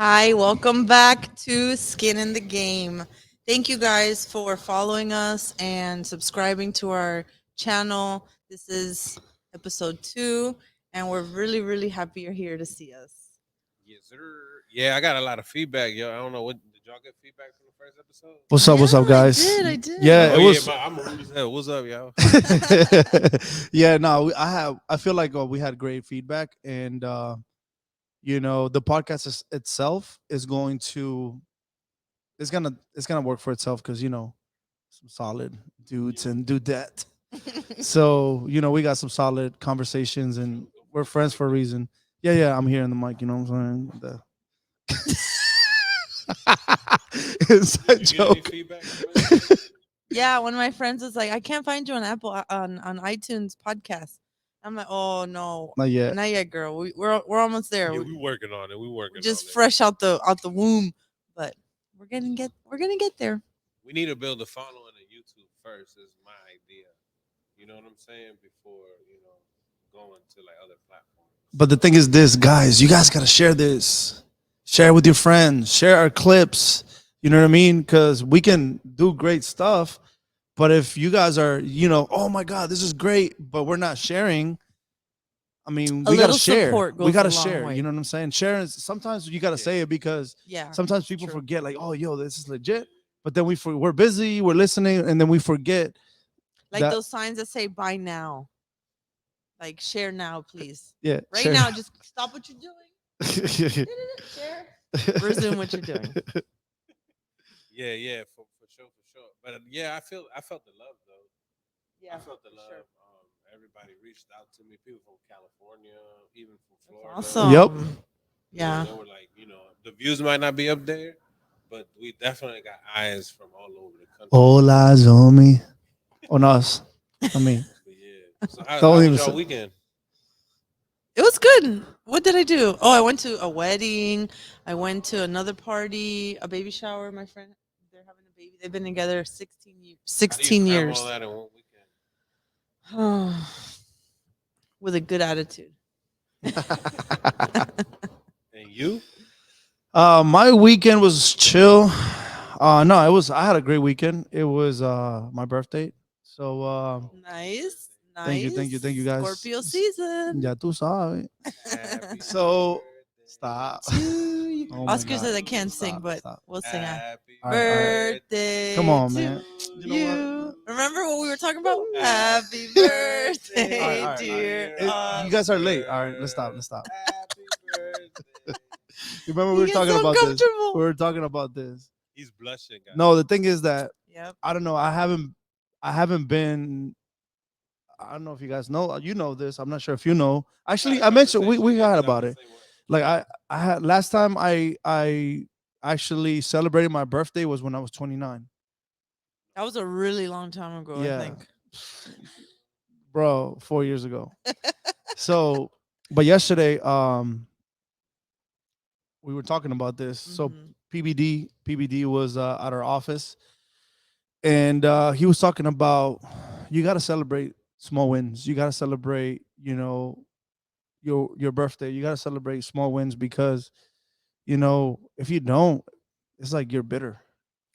Hi, welcome back to Skin in the Game. Thank you guys for following us and subscribing to our channel. This is episode 2, and we're really, really happy you're here to see us. Yes, sir. Yeah, I got a lot of feedback, yo. I don't know what did y'all get feedback from the first episode? What's up? What's Yeah, up, I guys? did. I did. Yeah, Oh it yeah, was. I'm rude as hell. What's up, y'all? Yeah, no, I feel like we had great feedback, and the podcast itself is going to it's gonna work for itself because some solid dudes and do that. So we got some solid conversations, and we're friends for a reason. Yeah, yeah, I'm here in the mic. You know what I'm saying? Inside Did you get any joke. feedback? Yeah, one of my friends was like, "I can't find you on Apple on iTunes podcast." I'm like, "Oh no, Not yet. not yet, girl. We're almost there. Yeah, we working on it. We We're working just on it. fresh out the womb, but we're gonna get there." We need to build a following on YouTube first. Is my idea. You know what I'm saying? Before going to like other platforms. But the thing is this, guys, you guys gotta share this. Share it with your friends. Share our clips. You know what I mean? Because we can do great stuff. But if you guys are, oh my God, this is great, but we're not sharing. I mean, A we gotta little share. support We goes gotta a long share. way. You know what I'm saying? Sharing. Sometimes you gotta Yeah. say it because Yeah, sometimes people true. forget, like, oh, yo, this is legit. But then we're busy, we're listening, and then we forget Like that. those signs that say "Buy now," like share now, please. Yeah, Right share. now, just stop what you're doing. Share. Resume what you're doing. Yeah, for sure, for sure. But yeah, I felt the love though. Yeah, I felt the for love. sure. Everybody reached out to me. People from California, even from Florida. Yep. Awesome. Yeah. They were like, the views might not be up there, but we definitely got eyes from all over the country. All eyes on me. On us. I mean, But yeah. So how don't was even y'all say. weekend? It was good. What did I do? Oh, I went to a wedding. I went to another party, a baby shower. My friend, they're having a baby. They've been together 16 years. How do you 16 cram all years. that in one With a good attitude. weekend? And you? My weekend was chill. No, it was. I had a great weekend. It was my birthday. So Nice. thank you, thank you, Nice. thank you, guys. Scorpio season. Ya tú sabes. Happy So birthday stop. To you. Oh my Oscar God. says I can't sing, Stop, but stop. we'll sing. Happy All right, all right. Birthday Come on, to man. You know what? you. Remember what we were talking about? Happy Happy birthday, All right, all right, all right. dear You guys are late. All right, Oscar. let's stop. Let's stop. Happy birthday. Remember we He were gets talking so about this. comfortable. We were talking about this. He's blushing, guys. No, the thing is that Yep. I don't know. I haven't been. I don't know if you guys know. You know this. I'm not sure if you know. Actually, I mentioned we had about it. Like I had last time I actually celebrated my birthday was when I was 29. That was a really long time ago, I Yeah, think. bro, 4 years ago. So, but yesterday, we were talking about this. So Mhm. PBD was at our office, and he was talking about you got to celebrate small wins. You got to celebrate, your birthday. You got to celebrate small wins because if you don't, it's like you're bitter.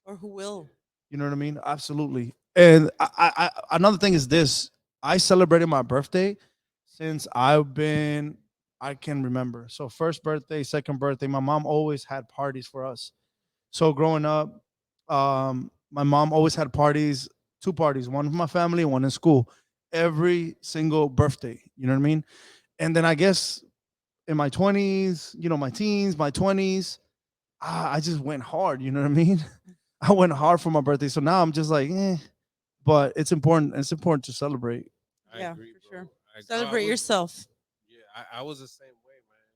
Or who will? You know what I mean? Absolutely. And another thing is this: I celebrated my birthday since I can remember. So first birthday, second birthday, my mom always had parties for us. So growing up, my mom always had parties, two parties, one for my family, one in school, every single birthday. You know what I mean? And then I guess in my 20s, my teens, my 20s, I just went hard. You know what I mean? I went hard for my birthday. So now I'm just like, but it's important. It's important to celebrate. I Yeah, agree, for bro. sure. I Celebrate was, yourself. yeah, I was the same way, man.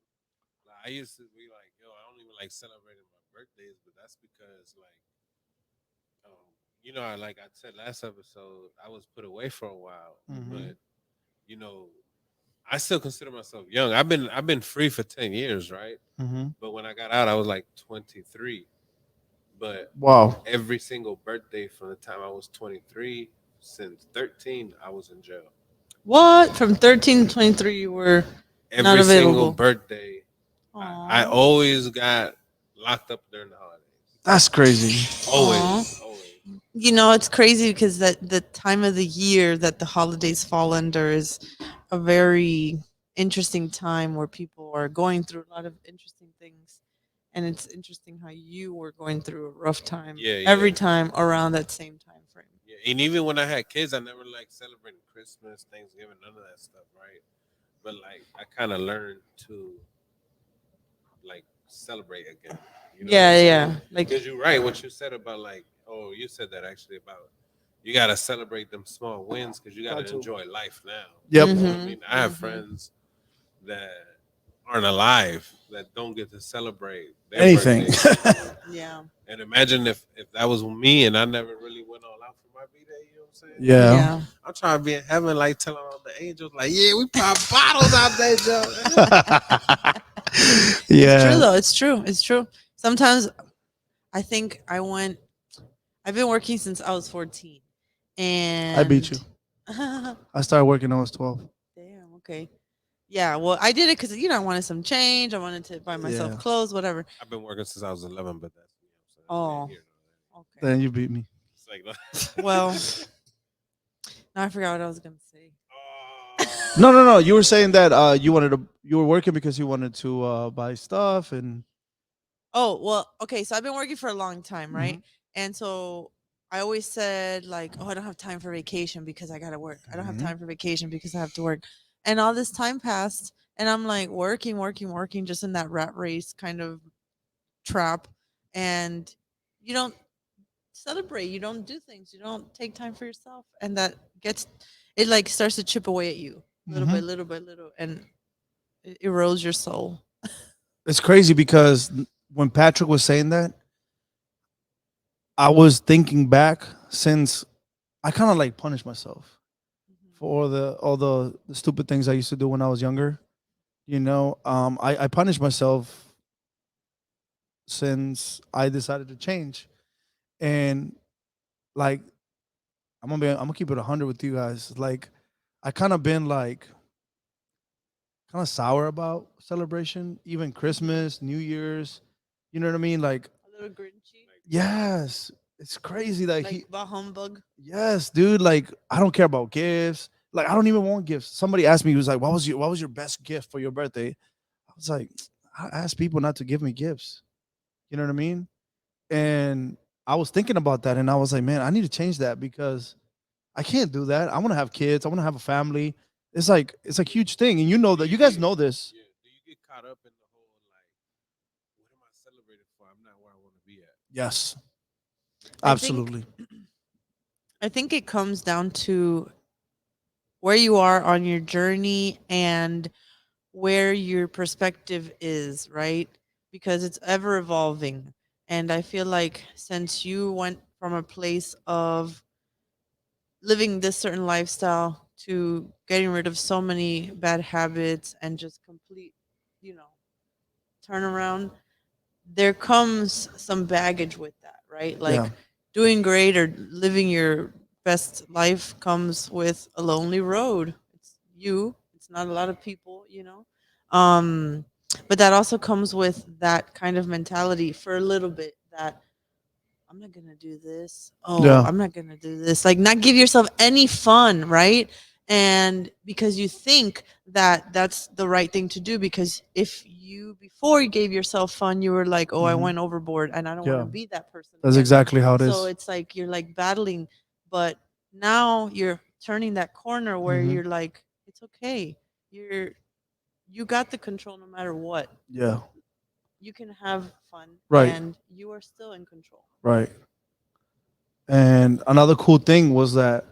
Like I used to be like, yo, I don't even like celebrating my birthdays, but that's because like I said last episode, I was put away for a while, Mhm. but you know, I still consider myself young. I've been free for 10 years, right? Mm-hmm. But when I got out, I was like 23. But Wow. every single birthday from the time I was 23 since 13, I was in jail. What? From 13 to 23, you were not Every single available. birthday, I Aww. always got locked up during the holidays. That's crazy. Always, always. You know, it's crazy because that the time of the year that the holidays fall under is a very interesting time where people are going through a lot of interesting things. And it's interesting how you were going through a rough time Yeah, every yeah. time around that same time frame. Yeah, and even when I had kids, I never like celebrating Christmas, Thanksgiving, none of that stuff, right? But like, I kind of learned to like celebrate again. You know what I'm Yeah, saying? yeah. Like, Because you're right, what you said about like, oh, you said that actually about you gotta celebrate them small wins because you gotta Got to. enjoy life now. Yep. You know what I mhm, mean? I have mhm. friends that aren't alive that don't get to celebrate their Anything. birthdays anymore. Yeah. And imagine if that was me and I never really went all out for my B day. You know what I'm saying? Yeah. Yeah. I'm trying to be in heaven, like telling all the angels, like, yeah, we pop bottles out there, Joe. It's true Yeah. though. It's true. It's true. Sometimes I think I've been working since I was 14. I beat And you. I started working when I was 12. damn, okay. Yeah, well, I did it because I wanted some change. I wanted to buy myself Yeah. clothes, whatever. I've been working since I was 11, but that's Oh, here. okay. Then you beat me. It's like, Well, now I forgot what I was gonna say. No, no, no. You were saying that you were working because you wanted to buy stuff and Oh, well, okay, so I've been working for a long time, right? Mhm. And so I always said like, "Oh, I don't have time for vacation because I got to work. I don't have Mhm. time for vacation because I have to work." And all this time passed and I'm like working, working, working just in that rat race kind of trap, and you don't celebrate, you don't do things, you don't take time for yourself, and that gets it like starts to chip away at you little by Mhm. little by little, and it erodes your soul. It's crazy because when Patrick was saying that, I was thinking back since I kind of like punished myself for all the stupid things I used to do when I was younger. I punished myself since I decided to change. And like I'm gonna keep it 100 with you guys. Like I kind of been like kind of sour about celebration, even Christmas, New Year's. You know what I mean? Like A little grinchy, yes, it's crazy that like bah humbug. yes, dude. Like I don't care about gifts. Like I don't even want gifts. Somebody asked me, he was like, what was your best gift for your birthday? I was like, I asked people not to give me gifts. You know what I mean? And I was thinking about that, and I was like, man, I need to change that because I can't do that. I want to have kids. I want to have a family. It's like huge thing, and you know do that. you You guys get, know this. yeah, do you get caught up in the whole like, what am I celebrating for? I'm not where I want to be at. Yes, I think absolutely. I think it comes down to where you are on your journey and where your perspective is, right? Because it's ever evolving. And I feel like since you went from a place of living this certain lifestyle to getting rid of so many bad habits and just complete, you know, turnaround, there comes some baggage with that, right? Yeah, Like doing great or living your best life comes with a lonely road. It's you, it's not a lot of people, you know. Um but that also comes with that kind of mentality for a little bit that I'm not gonna do this. Oh, yeah. I'm not gonna do this. Like, not give yourself any fun, right? And because you think that that's the right thing to do, because if you before you gave yourself fun, you were like, oh, I Hmm. went overboard and I don't want to Yeah, be that person that's again. exactly how it So is. it's like you're like battling, but now you're turning that corner where Hmm. you're like, it's okay. You got the control no matter what. Yeah, You can have fun right, and you are still in control. right. And another cool thing was that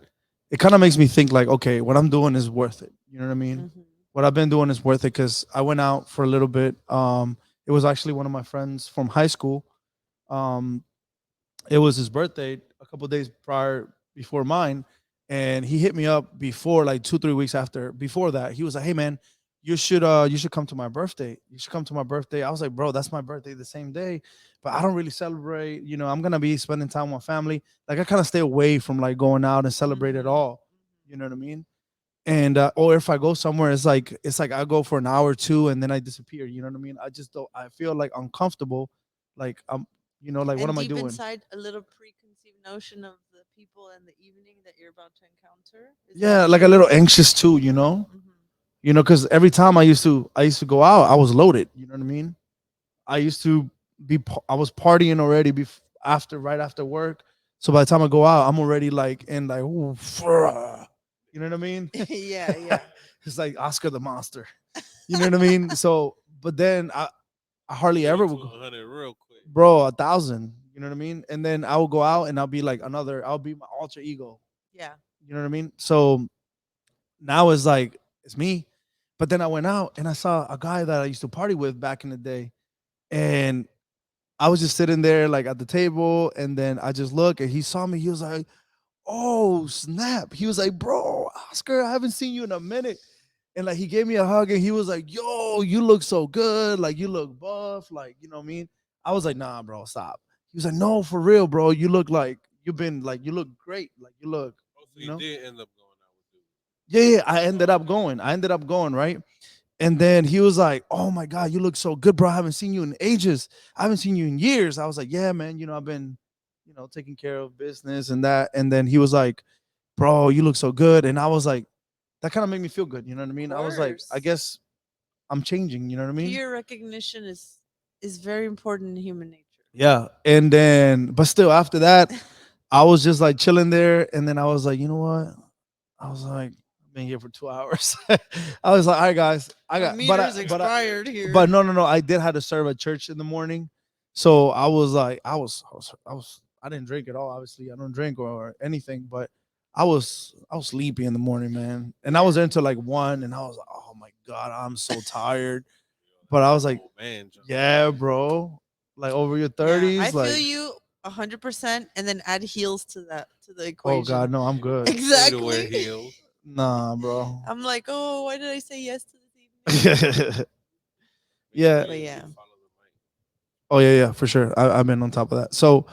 it kind of makes me think like, okay, what I'm doing is worth it. You know what I mean? Hmm. What I've been doing is worth it because I went out for a little bit. It was actually one of my friends from high school. Um, it was his birthday a couple days prior before mine, and he hit me up before like 2 3 weeks after before that. He was like, hey man, you should come to my birthday. You should come to my birthday. I was like, bro, that's my birthday the same day, but I don't really celebrate. I'm gonna be spending time with my family. Like I kind of stay away from like going out and celebrate at Hmm. all. You know what I mean? And or if I go somewhere, it's like I go for an hour or two and then I disappear. You know what I mean? I just don't. I feel like uncomfortable, Like I'm, you know, like what And am I deep doing? inside, a little preconceived notion of the people and the evening that you're about to encounter. Is Yeah, that like a true? little anxious too, you know. Hmm. You know, because every time I used to go out, I was loaded. You know what I mean? I used to I was partying already right after work. So by the time I go out, I'm already like in like, ooh, you know what I mean? Yeah, yeah. It's like Oscar the Monster. You know what I mean? So, but then I hardly Get you ever to would go, 100 real quick. bro, 1,000. You know what I mean? And then I will go out and I'll be like I'll be my alter ego. Yeah. You know what I mean? So now it's like it's me. But then I went out and I saw a guy that I used to party with back in the day, and I was just sitting there like at the table, and then I just look and he saw me. He was like, "Oh snap!" He was like, "Bro, Oscar, I haven't seen you in a minute." And like he gave me a hug and he was like, "Yo, you look so good. Like you look buff. Like you know what I mean." I was like, "Nah, bro, stop." He was like, "No, for real, bro. You look like you look great. Like you look, Oh, so you you know." did end up going out with dude. Yeah, yeah. I ended up going. Right. And then he was like, "Oh my God, you look so good, bro. I haven't seen you in ages. I haven't seen you in years." I was like, "Yeah, man. You know, I've been, taking care of business and that." And then he was like, "Bro, you look so good." And I was like, that kind of made me feel good. You know what I Of mean? I was like, I course. guess I'm changing. You know what I mean? Peer recognition is very important in human nature. Yeah. And then, but still, after that, I was just like chilling there. And then I was like, you know what? I was like, I've been here for 2 hours. I was like, all right, guys, I My got, but meter's I, but I, expired but here. no, no, no. I did have to serve at church in the morning, so I was like, I didn't drink at all. Obviously, I don't drink or anything, but I was sleepy in the morning, man, and I was Yeah. there until like 1, and I was like, oh my God, I'm so tired. You know, But that's I that was like, old man jump. yeah, bro, like over your Yeah, I 30s, feel like, you 100%, and then add heels to the oh equation. God, no, I'm You don't good. even say to wear Exactly. heels. Nah, bro. I'm like, oh, why did I say yes to this evening? Make sure Yeah. But you yeah, follow the mic. Oh yeah, yeah, for sure. I've been on top of that. So,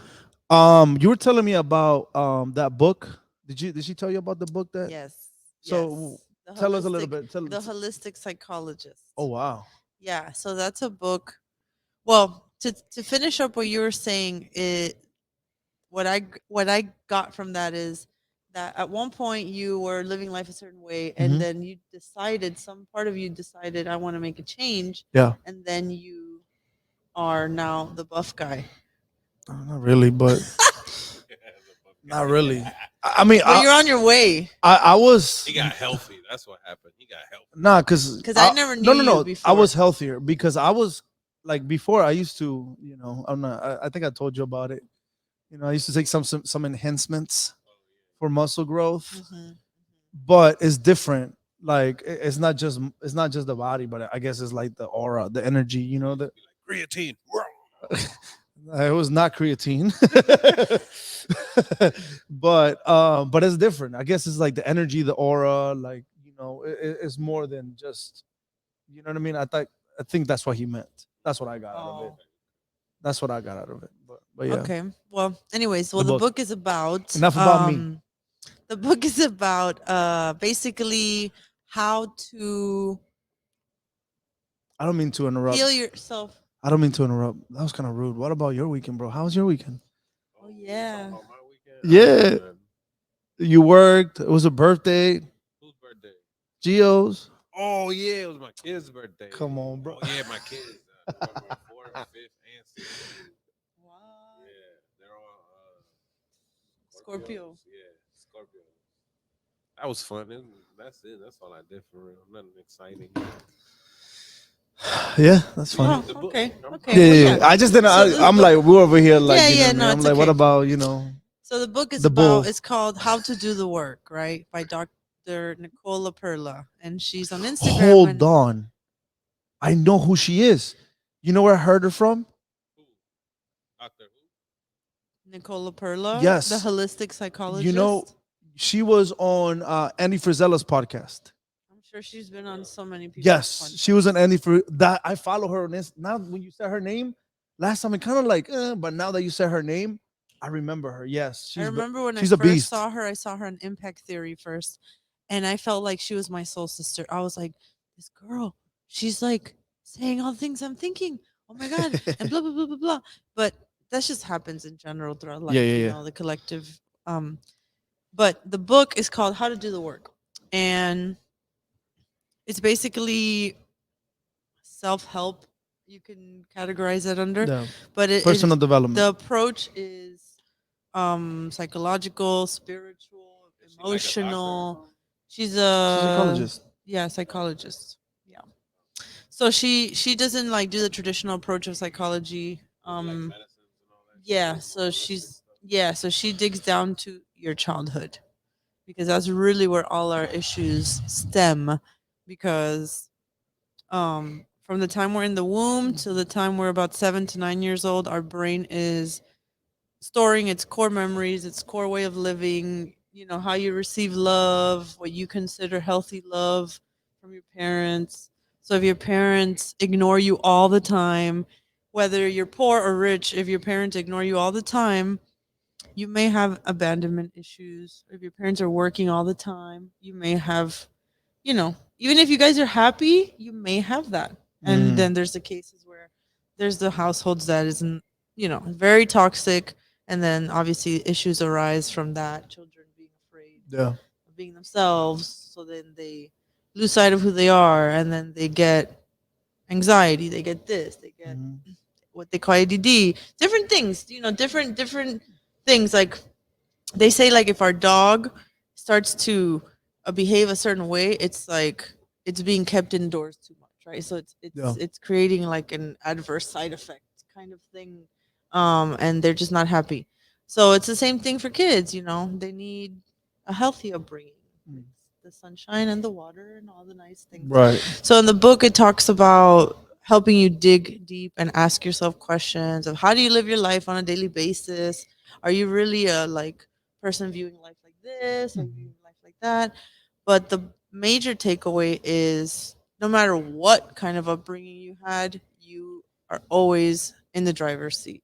you were telling me about that book. Did she tell you about the book that? yes, So, yes. The tell us a little holistic, bit. the holistic Oh psychologist. wow. Yeah, so that's a book. Well, to finish up what you were saying, what I got from that is that at one point you were living life a certain way, and Hmm. then you decided, some part of you decided, I want to make a change, Yeah. and then you are now the buff guy. Not really, but The buff not guy. really. I mean, But you're on your way, I was He got healthy. That's what happened. He got healthy. nah, cause because I never knew no, you I before. was healthier because I was like before I used to, I'm not. I think I told you about it. I used to take some enhancements Oh yeah. for muscle growth, Hmm. but it's different. Like it's not just the body, but I guess it's like the aura, the energy. That Be like creatine. it was not creatine, but it's different. I guess it's like the energy, the aura. Like it's more than just. You know what I mean? I think that's what he meant. That's what I got out of it. Oh, That's what I got out of it. But yeah, okay. Well, anyways, the the book. book is about Enough about me. the book is about basically how to I don't mean to interrupt. heal yourself. I don't mean to interrupt. That was kind of rude. What about your weekend, bro? How was your weekend? Oh, Oh, you yeah. talking about my weekend? I didn't Yeah, do nothing. you worked. It was a birthday. Whose birthday? Geo's. Oh yeah, it was my kid's birthday. Come on, bro. Oh yeah, my kids. November 4th, 5th, and 16th. What? Yeah, they're all Scorpio. Scorpios. Yeah, Scorpio. That was fun. That's it. That's all I did for real. Nothing exciting. Yeah, that's But yeah, fine. Oh, the book. okay. I'm, Okay. I'm Yeah, Well, yeah, reading yeah. yeah. I just didn't. So this I'm book, like we're over here, like yeah, yeah, what I no, mean. I'm it's like, what okay. about So the book is the bull? about, it's called How to Do the Work, right? By Dr. Nicola Perla. And she's on Instagram. Hold And on, I know who she is. You know where I heard her from? who? Doctor Who? Nicola Perla, the Yes, holistic you know, psychologist. she was on Andy Frizella's podcast. I'm sure she's been on so many people's Yes, she was an podcasts. Andy for that. I follow her on this. Now, when you said her name last time, it kind of like, but now that you said her name, I remember her. Yes, I remember when I she's a first beast. saw her, I saw her on Impact Theory first, and I felt like she was my soul sister. I was like, this girl, she's like saying all the things I'm thinking. oh my god, and blah blah blah blah blah. But that just happens in general throughout life, Yeah, yeah, you yeah. know, the collective. But the book is called How to Do the Work, and it's basically self help. You can categorize it under, Yeah. but Personal the development. approach is psychological, spiritual, Is she like a doctor? emotional. She's She's a a psychologist. yeah, psychologist. Yeah. So she doesn't like do the traditional approach of psychology. Is it like medicines and all that? Yeah, shit? so Holistic she's stuff? yeah, so she digs down to your childhood because that's really where all our issues stem because from the time we're in the womb to the time we're about 7 to 9 years old, our brain is storing its core memories, its core way of living, you know, how you receive love, what you consider healthy love from your parents. So if your parents ignore you all the time, whether you're poor or rich, if your parents ignore you all the time, you may have abandonment issues. If your parents are working all the time, you may have, you know, even if you guys are happy, you may have that. And Mhm. then there's the cases where there's the households that isn't, you know, very toxic. And then obviously issues arise from that. Children being afraid Yeah. of being themselves. So then they lose sight of who they are. And then they get anxiety. They get this. They get Mhm. what they call ADD. Different things, you know, different things. Like they say like if our dog starts to behave a certain way, it's like it's being kept indoors too much, right? So Yeah. it's creating like an adverse side effect kind of thing, and they're just not happy. So it's the same thing for kids, you know, they need a healthy upbringing, like Mm. the sunshine and the water and all the nice things. Right. So in the book, it talks about helping you dig deep and ask yourself questions of how do you live your life on a daily basis? Are you really a like person viewing life like this? Are you Mhm. viewing life like that? But the major takeaway is no matter what kind of upbringing you had, you are always in the driver's seat.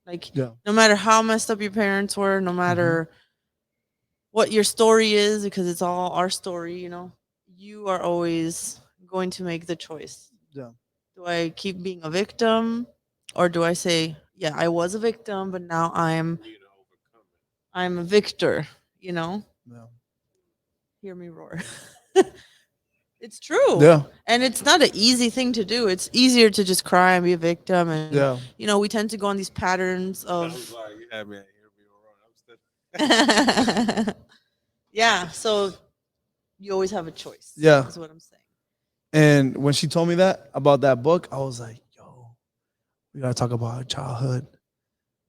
Like Yeah. no matter how messed up your parents were, no Mhm. matter what your story is, because it's all our story, you know, you are always going to make the choice. Yeah. Do I keep being a victim or do I say, yeah, I was a victim, but now You to overcome it. I'm a victor, you know? Yeah. Hear me roar. It's true. Yeah. And it's not an easy thing to do. It's easier to just cry and be a victim and Yeah. you know, we tend to go on these patterns I was of like, you had me at here be wrong. I'm still. yeah, so you always have a choice. Yeah. Is what I'm saying. And when she told me that about that book, I was like, yo, we gotta talk about our childhood.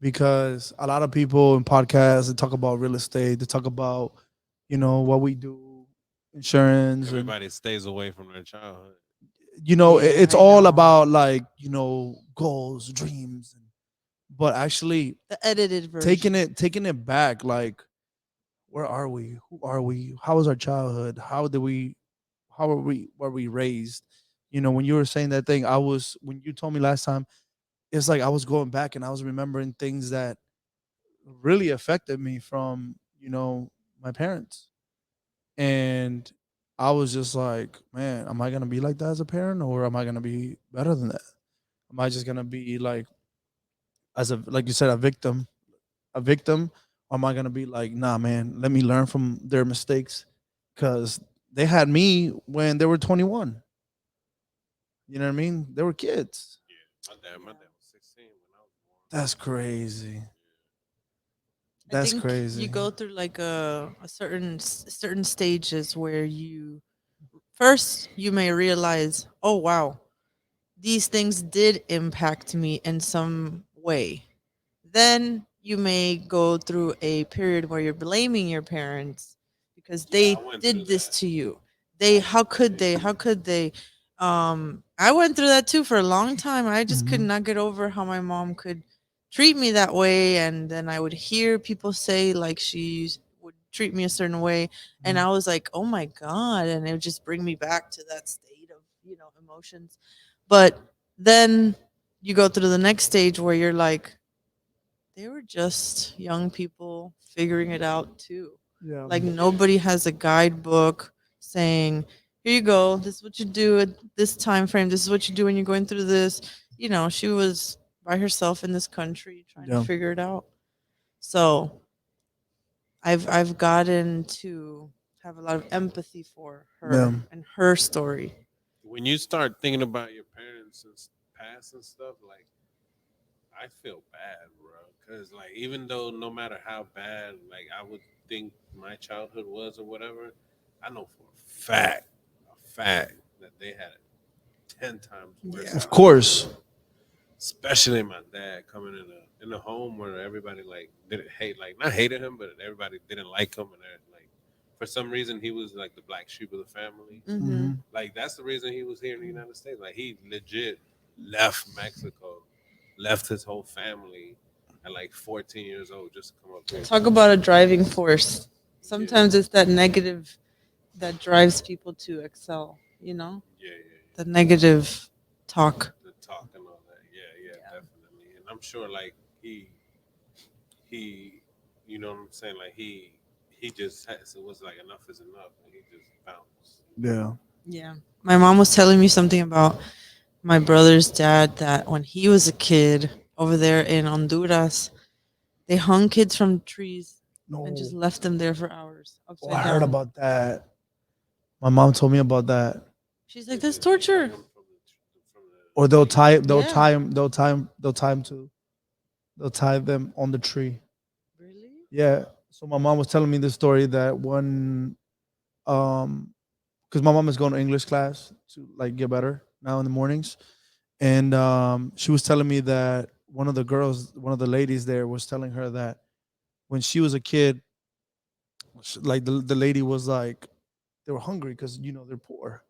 Because a lot of people in podcasts they talk about real estate, they talk about, what we do, insurance, and Everybody stays away from their childhood. Yeah, it's I all know. about like, goals, dreams, but actually The edited taking version. it back, like where are we? Who are we? How was our childhood? How were we raised? When you were saying that thing, when you told me last time, it's like I was going back and I was remembering things that really affected me from, my parents. And I was just like, man, am I gonna be like that as a parent or am I gonna be better than that? Am I just gonna be like like you said, a victim? Or am I gonna be like, nah, man, let me learn from their mistakes? Cause they had me when they were 21. You know what I mean? They were kids. Yeah, my Yeah. dad was 16 when I was born. That's crazy. I That's think you crazy. go through like a certain stages where you first you may realize, oh wow, these things did impact me in some way. Then you may go through a period where you're blaming your parents because Yeah, they I went through did this that. to you. They how could they? How could they? I went through that too for a long time. I just could Mhm. not get over how my mom could treat me that way and then I would hear people say like she would treat me a certain way and Mhm. I was like, "Oh my god." And it would just bring me back to that state of, emotions. But then you go through the next stage where you're like, they were just young people figuring it out too. Yeah. Like nobody has a guidebook saying, "Here you go. This is what you do at this time frame. This is what you do when you're going through this." you know, she was by herself in this country trying to Yeah. figure it out. So I've gotten to have a lot of empathy for Yeah. her and her story. When you start thinking about your parents and past and stuff, like I feel bad, bro. Cause like even though no matter how bad, like I would think my childhood was or whatever, I know for a fact that they had it 10 times worse. Of course. Especially my dad coming in a home where everybody like didn't hate, like not hated him, but everybody didn't like him, and like for some reason he was like the black sheep of the family. Mm-hmm. Like that's the reason he was here in the United States. Like he legit left Mexico, left his whole family at like 14 years old just to come up here. Talk about a driving force. Sometimes it's that negative that drives people to excel, you know? Yeah, yeah, The negative talk. the talk and all that. Yeah, yeah, definitely. And I'm sure like he, you know what I'm saying? Like he just has, it was like enough is enough, and he just bounced. Yeah. Yeah. My mom was telling me something about my brother's dad that when he was a kid over there in Honduras, they hung kids from trees No. and just left them there for hours Oh, upside I down. heard about that. My mom told me about that. She's like, that's torture. Or they'll tie they'll Yeah. tie him they'll tie him they'll tie him to they'll tie them on the tree. Really? Yeah. So my mom was telling me the story that one because my mom is going to English class to like get better now in the mornings. And she was telling me that one of the ladies there was telling her that when she was a kid, like the lady was like, they were hungry because, you know, they're poor.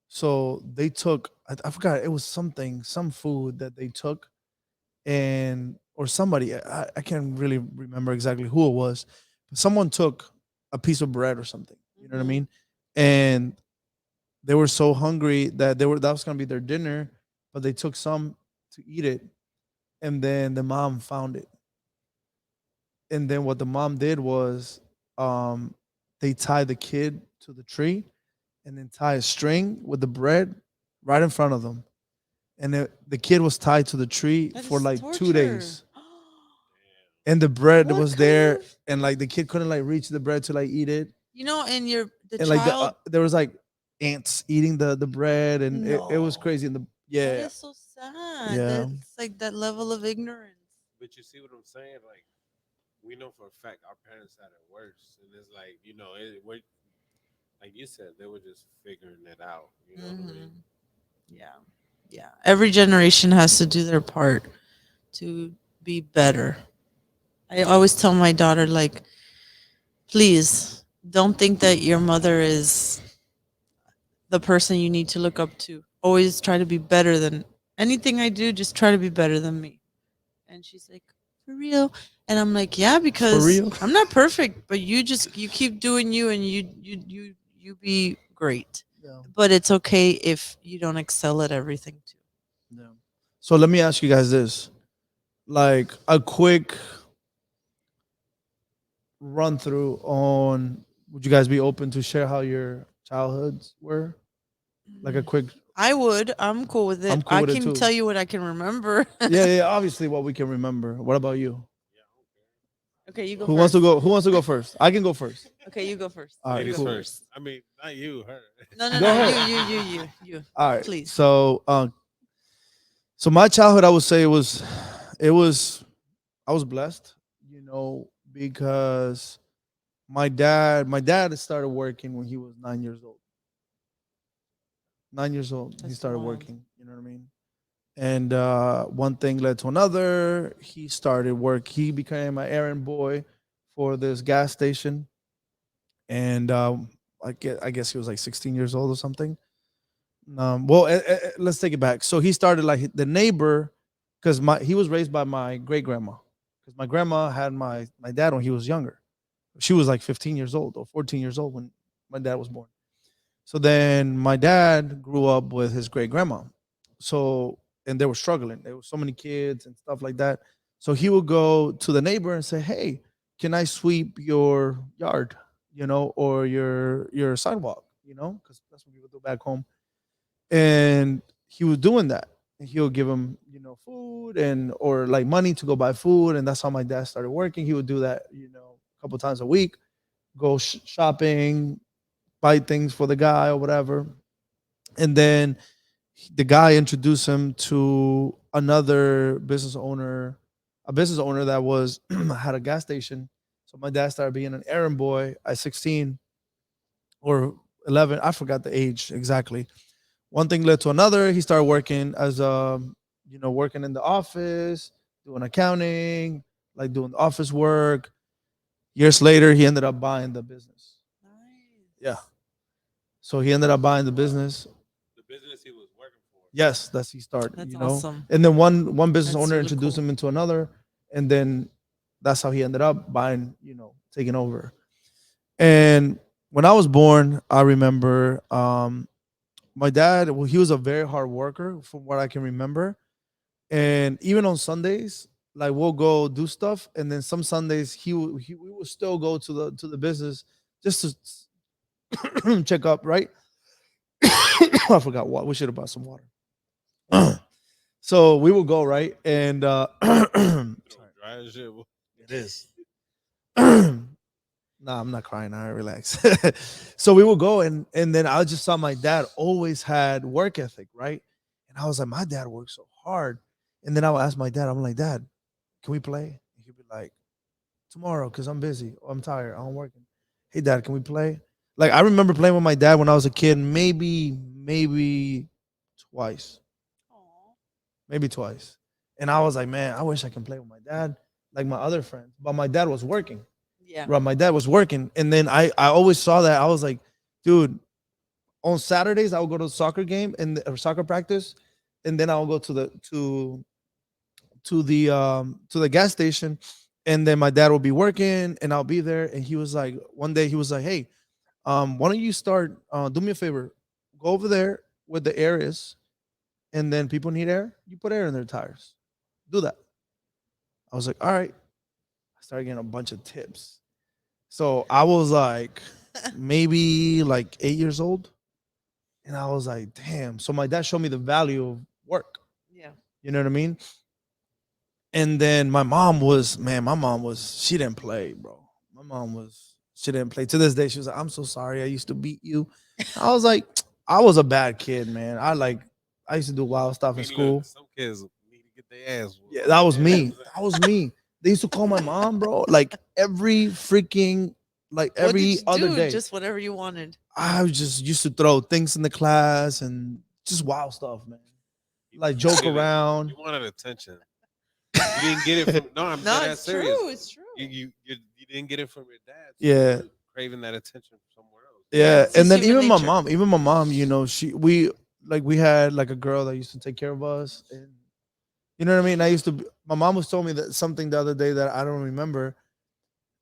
So they took, I forgot, it was something, some food that they took and, or somebody, I can't really remember exactly who it was, but someone took a piece of bread or something, you know what I Mhm. mean? And they were so hungry that that was gonna be their dinner, but they took some to eat it, and then the mom found it. And then what the mom did was, um, they tied the kid to the tree, and then tie a string with the bread right in front of them. And the kid was tied to the tree That for is like torture. 2 days, and the bread What was kind there, of, and like the kid couldn't like reach the bread to like eat it, you know, and the and like child, there was like ants eating the bread, and it was no, crazy. And that yeah, is so sad. yeah. That's like that level of ignorance. But you see what I'm saying? Like we know for a fact our parents had it worse, and it's like you know, we're like you said, they were just figuring it out. You know what I mean? Hmm. Yeah. Yeah. Every generation has to do their part to be better. I always tell my daughter, like, please don't think that your mother is the person you need to look up to. Always try to be better than anything I do, just try to be better than me. And she's like, for real? And I'm like, yeah, For because real. I'm not perfect, but you keep doing you and you be great. Yeah. But it's okay if you don't excel at everything too. Yeah. So let me ask you guys this, like a quick run through on. Would you guys be open to share how your childhoods were? Like a quick. I would. I'm cool with I'm it. cool I with it can too. tell you what I can remember. Yeah, yeah. Obviously, what we can remember. What about you? Okay, you go Who first. wants to go? Who wants to go first? I can go first. Okay, you go first. All right, You Ladies go cool. first. I mean, not you, her. No, no, Go no. ahead. You. All right. Please. So my childhood, I would say it was, I was blessed, you know, because my dad started working when he was 9 years old. 9 years old, he That's started wild. working. You know what I mean? And one thing led to another. He started work. He became an errand boy for this gas station, and I guess he was like 16 years old or something. Well, let's take it back. So he started like the neighbor, because he was raised by my great grandma, because my grandma had my dad when he was younger. She was like 15 years old or 14 years old when my dad was born. So then my dad grew up with his great grandma. So, and they were struggling. There were so many kids and stuff like that. So he would go to the neighbor and say, "Hey, can I sweep your yard, you know, or your sidewalk, you know, because that's what people do back home." And he was doing that. and he'll give him, food and or like money to go buy food, and that's how my dad started working. He would do that, a couple times a week, go shopping, buy things for the guy or whatever, and then the guy introduced him to another business owner, a business owner that was had a gas station. So my dad started being an errand boy at 16 or 11. I forgot the age exactly. One thing led to another. He started working as working in the office, doing accounting, like doing the office work. Years later, he ended up buying the business. Yeah. Nice. So he ended up buying the business. The business he was working for. Yes, that's he started, That's awesome. And then one business That's owner really introduced cool. him into another, and then that's how he ended up buying, taking over. And when I was born, I remember my dad, well, he was a very hard worker from what I can remember. And even on Sundays, like we'll go do stuff, and then some Sundays we will still go to the business just to check up, right? I forgot what we should have bought some water. So we will go right, and You know, dry as shit. it is. Nah, I'm not crying. I relax. So we will go, and then I just saw my dad always had work ethic, right? And I was like, my dad works so hard. And then I would ask my dad, I'm like, Dad, can we play? And he'd be like, tomorrow, because I'm busy. Or I'm tired. I'm working. Hey, Dad, can we play? Like I remember playing with my dad when I was a kid, maybe twice, Aw. maybe twice. And I was like, man, I wish I can play with my dad like my other friends. But my dad was working. Yeah. Right, my dad was working, and then I always saw that. I was like, dude, on Saturdays I would go to the soccer game or soccer practice, and then I'll go to the gas station, and then my dad will be working, and I'll be there. And he was like, one day he was like, hey, why don't you start? Do me a favor, go over there where the air is, and then people need air. You put air in their tires. Do that. I was like, all right. I started getting a bunch of tips. So I was like maybe like 8 years old. And I was like, damn. So my dad showed me the value of work. Yeah. You know what I mean? And then my mom was, she didn't play, bro. She didn't play. To this day, she was like, I'm so sorry. I used to beat you. I was like, I was a bad kid, man. I used to do wild stuff in I mean, look, school. some kids need to get their ass whooped. Yeah, that was You know what I'm me. That was me. They used to call my mom, bro, like every freaking, like What did every you other do? day. Just whatever you wanted. I just used to throw things in the class and just wild stuff, man. saying? Like joke wanted it- around. You wanted attention. You didn't get it from. No, I'm No, dead ass it's serious. true. It's true. You didn't get it from your dad. So Yeah. you were craving that attention from somewhere else. Yeah, it's and just then human even my nature. mom, we had like a girl that used to take care of us, and you know what I mean. My mom was told me that something the other day that I don't remember.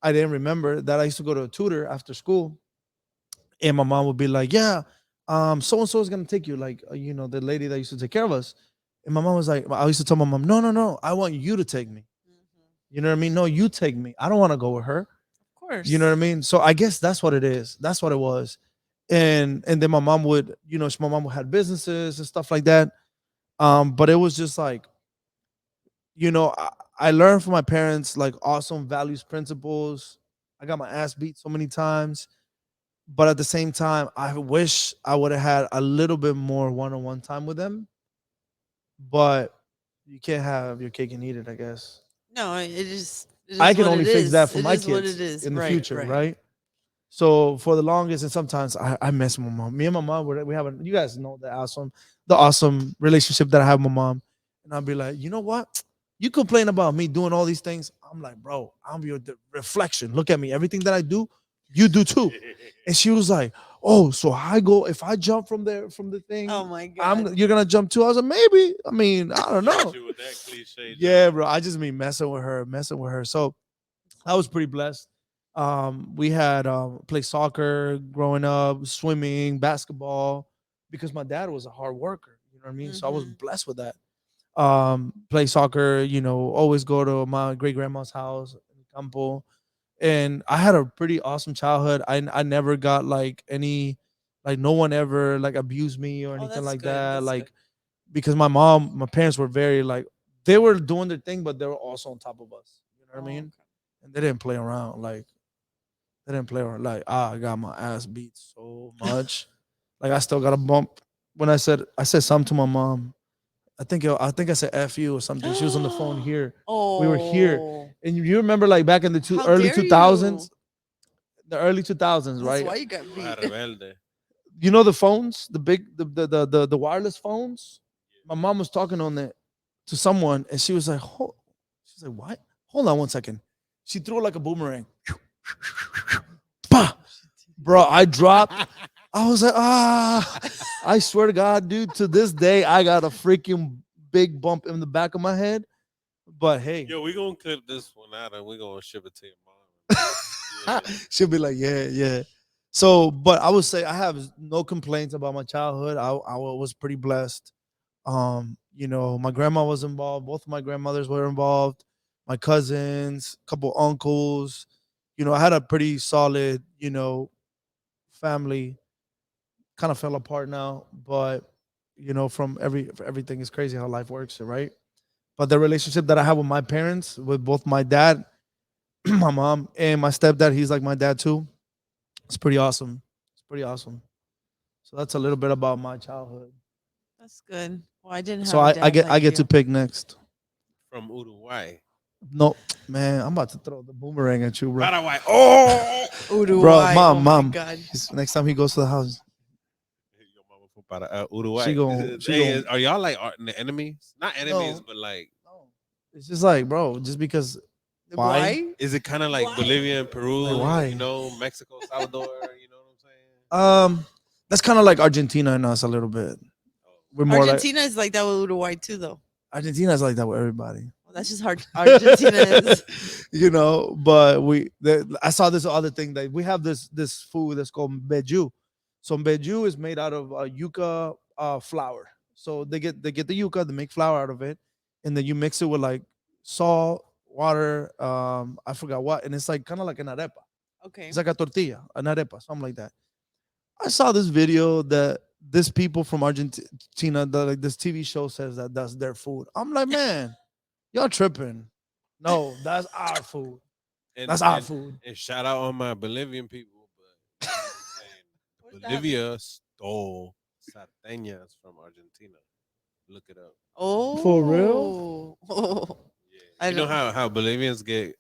I didn't remember that I used to go to a tutor after school, and my mom would be like, "Yeah, so and so is gonna take you, like the lady that used to take care of us." And my mom was like, I used to tell my mom, "No, no, no, I want you to take me." Mhm. You know what I mean? No, you take me. I don't want to go with her. Of course. You know what I mean? So I guess that's what it is. That's what it was. And then my mom would, my mom had businesses and stuff like that. But it was just like, I learned from my parents like awesome values, principles. I got my ass beat so many times, but at the same time, I wish I would have had a little bit more one-on-one time with them. But you can't have your cake and eat it, I guess. No, it I is can what only it fix that is. for It my is what kids it is. in the Right. future, Right. right? So for the longest, and sometimes I miss my mom. Me and my mom, we have you guys know the awesome relationship that I have with my mom. And I'll be like, you know what? You complain about me doing all these things. I'm like, bro, I'm your reflection. Look at me. Everything that I do, you do too. And she was like, oh, so if I jump from the thing, Oh my god. you're gonna jump too. I was like, maybe. I mean, I don't know. With that cliche. Yeah, bro. I just mean messing with her. So I was pretty blessed. We had play soccer growing up, swimming, basketball, because my dad was a hard worker. You know what I mean? So I was Mhm. blessed with that. Play soccer, always go to my great grandma's house in Campo, and I had a pretty awesome childhood. I never got like any, like no one ever like abused me or Oh, anything that's like good. that. That's Like good. because my parents were very like they were doing their thing, but they were also on top of us. You know what I mean? And they didn't play around. Like they didn't play around. Like I got my ass beat so much. Like I still got a bump when I said something to my mom. I think I said "f you" or something. She was on the phone here. Oh, We were here, and you remember like back in the How early dare 2000s, you? the early 2000s, That's right? why you got Hoja beat. Rebelde. You know the phones, the big the wireless phones. My mom was talking on it to someone, and she was like, she's like, what? Hold on one second. She threw it like a boomerang. Bah! Bro, I dropped. I was like, ah. I swear to God, dude, to this day, I got a freaking big bump in the back of my head. But hey, Yo, we gonna clip this one out and we gonna ship it to your mom. Yeah. she'll be like, yeah, yeah. So, but I would say I have no complaints about my childhood. I was pretty blessed. You know, my grandma was involved. Both of my grandmothers were involved. My cousins, a couple uncles. You know, I had a pretty solid, you know, family. Kind of fell apart now, but you know, from everything is crazy how life works, right? But the relationship that I have with my parents, with both my dad, my mom, and my stepdad, he's like my dad too. It's pretty awesome. It's pretty awesome. So that's a little bit about my childhood. That's good. Well, I didn't So have a I dad get like to you. pick next. From Uruguay. No, man, I'm about to throw the boomerang at you, bro. Paraguay. Oh! Bro, Uruguay. mom, Oh my mom. God. Next time he goes to the house, Your mama from Uruguay. she gon' Hey, are y'all like enemies? Not enemies, No. but like, No. It's just like, bro, just because why? Why? is it kind of like Why? Bolivia and Peru? Like, why? You know, Mexico, Salvador. You know what I'm saying? That's kind of like Argentina and us a little bit. We're more like Argentina is like that with Uruguay too, though. Argentina's like that with everybody. Well, that's just hard. Argentina is. You know, but I saw this other thing that we have this food that's called beju. So beju is made out of yuca flour. So they get the yuca, they make flour out of it, and then you mix it with like salt, water, I forgot what, and it's like kind of like an arepa. Okay. It's like a tortilla, an arepa, something like that. I saw this video that this people from Argentina, that like this TV show says that that's their food. I'm like, man, y'all tripping. No, that's our food. And, That's our and, food. and shout out on my Bolivian people, but you know what I'm saying, Bolivia stole salteñas from Argentina. Look it up. Oh. For real? Oh. Yeah. I You know don't- how Bolivians get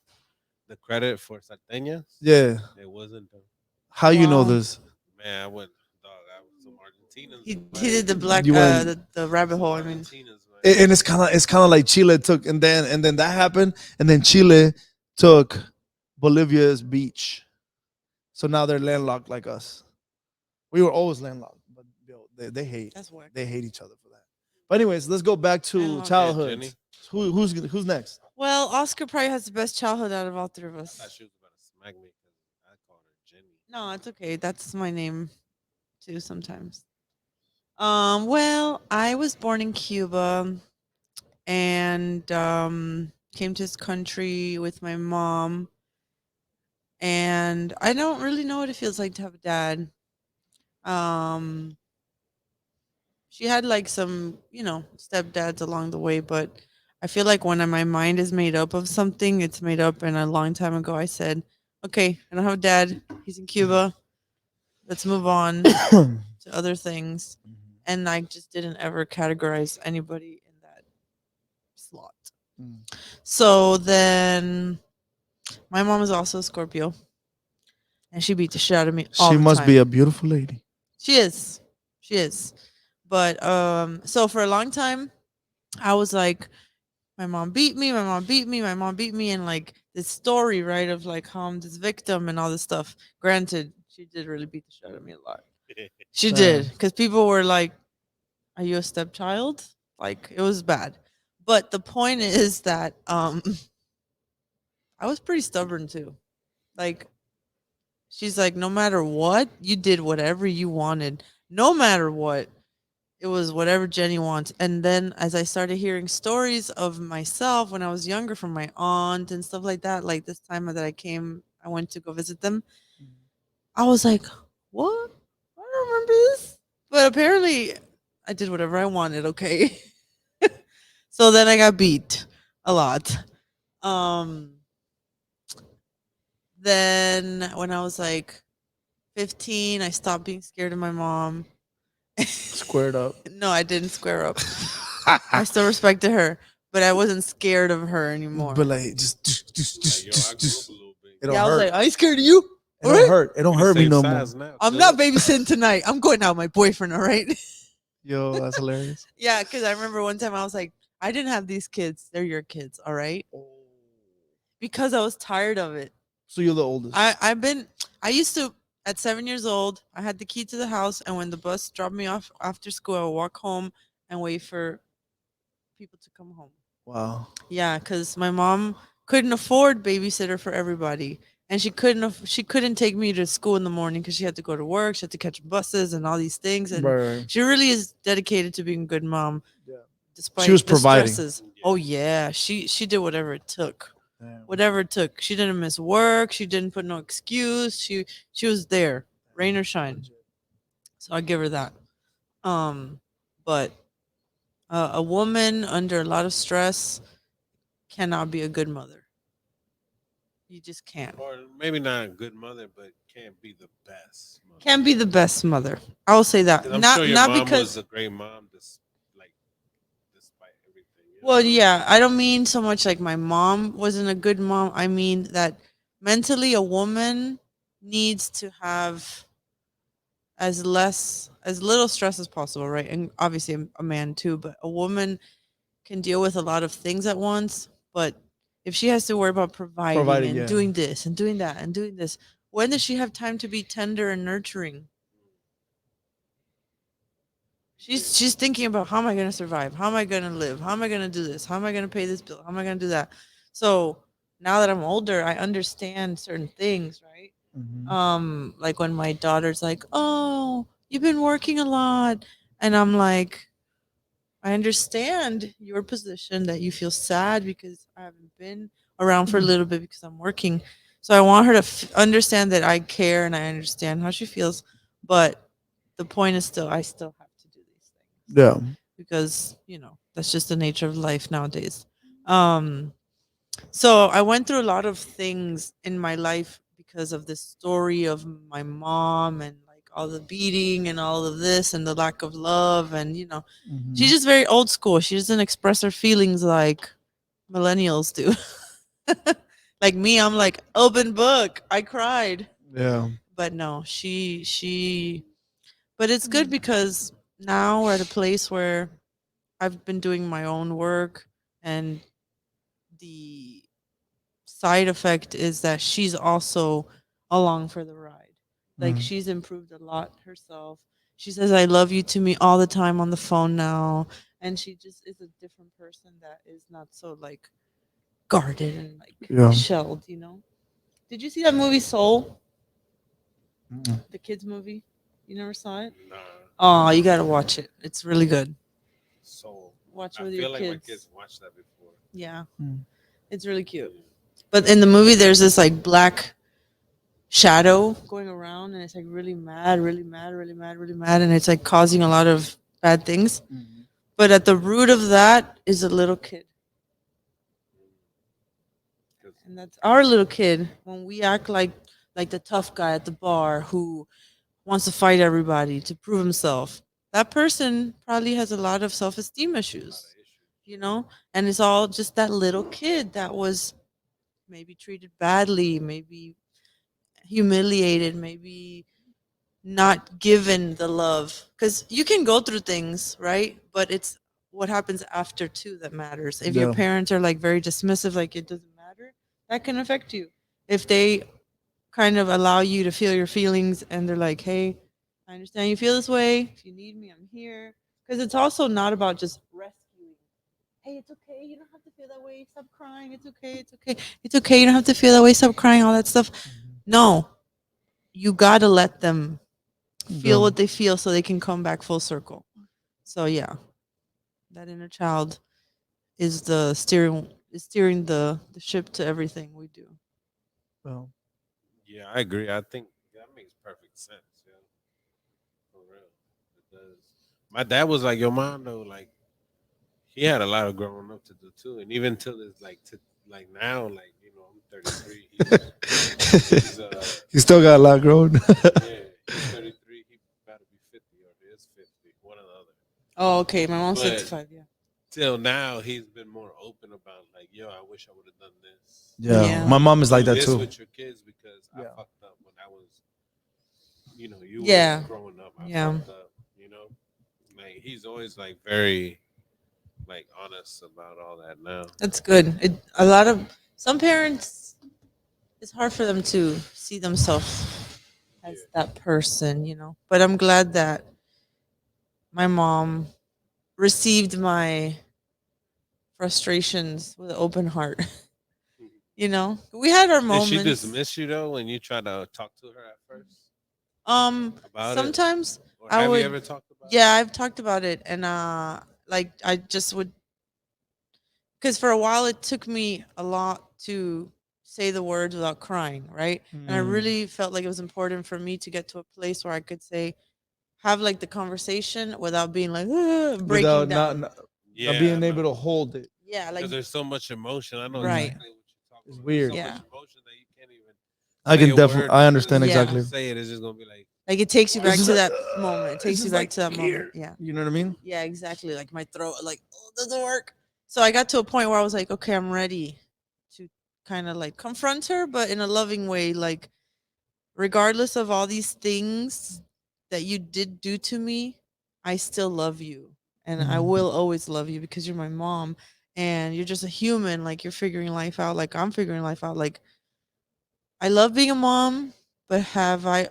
the credit for salteñas? Yeah. It wasn't them. How you know Wow. this? Man, I went, dog. I was some Argentinians. He did the black You went- the rabbit hole. I mean, Argentinas, man. And it's kind of like Chile took and then that happened and then Chile took Bolivia's beach. So now they're landlocked like us. We were always landlocked, but yo, they hate that's whack. each other for that. But anyways, let's go back to Landlocked. childhood. Jenny. Who's next? Well, Oscar probably has the best childhood out of all three of I us. thought she was about to smack me because I called her Jenny. No, it's okay. That's my name too sometimes. Well, I was born in Cuba and came to this country with my mom. And I don't really know what it feels like to have a dad. Um she had like some, stepdads along the way, but I feel like when my mind is made up of something, it's made up. And a long time ago, I said, okay, I don't have a dad. He's in Cuba. Let's move on to other things. And I just didn't ever categorize anybody in that slot. Mm. So then my mom is also a Scorpio. And she beat the shit out of me all She the must time. be a beautiful lady. She is. She is. But so for a long time, I was like, my mom beat me, my mom beat me, my mom beat me, and like this story, right, of like how I'm this victim and all this stuff. Granted, she did really beat the shit out of me a lot. She Damn. did. Because people were like, are you a stepchild? Like it was bad. But the point is that I was pretty stubborn too. Like she's like, no matter what, you did whatever you wanted. No matter what. It was whatever Jenny wants. And then as I started hearing stories of myself when I was younger from my aunt and stuff like that, like this time that I went to go visit them. I was like, what? I don't remember this. But apparently I did whatever I wanted, okay? So then I got beat a lot. Um then when I was like 15, I stopped being scared of my mom. Squared up. No, I didn't square up. I still respected her, but I wasn't scared of her anymore. But like, Like, yo, I grew up a little bit. it don't Yeah, I was hurt. like, I ain't scared of you. It don't hurt. It don't We the hurt me same no more. size now, I'm cuz. not babysitting tonight. I'm going out with my boyfriend, all right? Yo, that's hilarious. Yeah, because I remember one time I was like, I didn't have these kids. They're your kids, all right? Because I was tired of it. So you're the oldest. I used to, at 7 years old, I had the key to the house, and when the bus dropped me off after school, I would walk home and wait for people to come home. Wow. Yeah, because my mom couldn't afford babysitter for everybody, and she couldn't take me to school in the morning because she had to go to work, she had to catch buses and all these things, and Right. she really is dedicated to being a good mom. Yeah. Despite was the providing. stresses. Oh yeah, she did whatever it took. Damn. Whatever it took. She didn't miss work. She didn't put no excuse. She was there, rain or shine. So I give her that. But a woman under a lot of stress cannot be a good mother. You just can't. Or maybe not a good mother, but can't be the best mother. Can't be the best mother. I will say that. 'Cause I'm Not sure your not mom because was a great mom, like despite everything. You know? well, yeah, I don't mean so much like my mom wasn't a good mom. I mean that mentally a woman needs to have as little stress as possible, right? And obviously a man too, but a woman can deal with a lot of things at once, but if she has to worry about providing and yeah. doing this and doing that and doing this, when does she have time to be tender and nurturing? She's thinking about how am I going to survive? How am I going to live? How am I going to do this? How am I going to pay this bill? How am I going to do that? So now that I'm older, I understand certain things, right? Mhm. Like when my daughter's like, "Oh, you've been working a lot," and I'm like, "I understand your position that you feel sad because I haven't been around for a little bit because I'm working." So I want her to understand that I care and I understand how she feels, but the point is still I still have to do these things Yeah. because that's just the nature of life nowadays. Um, so I went through a lot of things in my life because of this story of my mom and like all the beating and all of this and the lack of love and Mhm. she's just very old school. She doesn't express her feelings like millennials do. Like me, I'm like open book. I cried. Yeah. But no, she but it's good because now we're at a place where I've been doing my own work and the side effect is that she's also along for the ride. Like Mm. she's improved a lot herself. She says I love you to me all the time on the phone now and she just is a different person that is not so like guarded and like Yeah. shelled. Did you see that movie Soul? Mm. The kids movie? You never saw it? Nah. Oh, you got to watch it. It's really good. So Watch it I with feel your like my kids. kids watched that before. Yeah. Mm. It's really cute. But in the movie there's this like black shadow going around and it's like really mad, really mad, really mad, really mad and it's like causing a lot of bad things. Mhm. But at the root of that is a little kid. 'Cause And that's our little kid when we act like the tough guy at the bar who wants to fight everybody to prove himself. That person probably has a lot of self-esteem a lot issues, of issues. and it's all just that little kid that was maybe treated badly, maybe humiliated, maybe not given the love. Because you can go through things, right? But it's what happens after too that matters. If your Yeah. parents are like very dismissive, like it doesn't matter, that can affect you. If they kind of allow you to feel your feelings and they're like, hey, I understand you feel this way. If you need me, I'm here. Because it's also not about just rescuing. Hey, it's okay. You don't have to feel that way. Stop crying. It's okay. It's okay. It's okay. You don't have to feel that way. Stop crying. All that stuff. No, you got to let them feel Yeah. what they feel so they can come back full circle. So, yeah, that inner child is steering the ship to everything we do. Well, Yeah, I agree. I think that makes perfect sense. Yeah, for real, it does. My dad was like your mom though. Like he had a lot of growing up to do too, and even till it's like now, like I'm 33. You still got a lot growing. Yeah, he's 33. He about to be 50 or he is 50, one or the other. Oh, okay. My mom's But 55. Yeah. till now, he's been more open about like, yo, I wish I would have done this. Yeah. Yeah. My mom is like Do that this too. with your kids because I Yeah. fucked up when I was, you Yeah. were growing up. I Yeah. fucked up. Like he's always like very like honest about all that now. That's good. Some parents, it's hard for them to see themselves as that person, But I'm glad that my mom received my frustrations with an open heart. We had our Did moments. she dismiss you though when you tried to talk to her at first about Sometimes it? Or I have would. you ever talked about it? Yeah, I've talked about it, and like I just would, because for a while it took me a lot to say the words without crying, right? And I really felt like it was important for me to get to a place where I could have like the conversation without being like breaking Without down. not Yeah, being I able know. to hold it. Yeah, like Because there's so much emotion. I know Right. exactly what you're talking It's about. weird. There's so Yeah. much emotion that you can't even. I say can a definitely. word I because understand if you Yeah. exactly. Say it, it's just gonna be like. it takes you back It's to just that moment. It it's takes you just back like to that here. moment. Yeah. You know what I mean? Yeah, exactly. Like my throat, like, oh, it doesn't work. So I got to a point where I was like, okay, I'm ready to kind of like confront her, but in a loving way. Like, regardless of all these things that you did do to me, I still love you. And I Mhm. will always love you because you're my mom and you're just a human. Like, you're figuring life out. Like, I'm figuring life out. Like, I love being a mom, but have I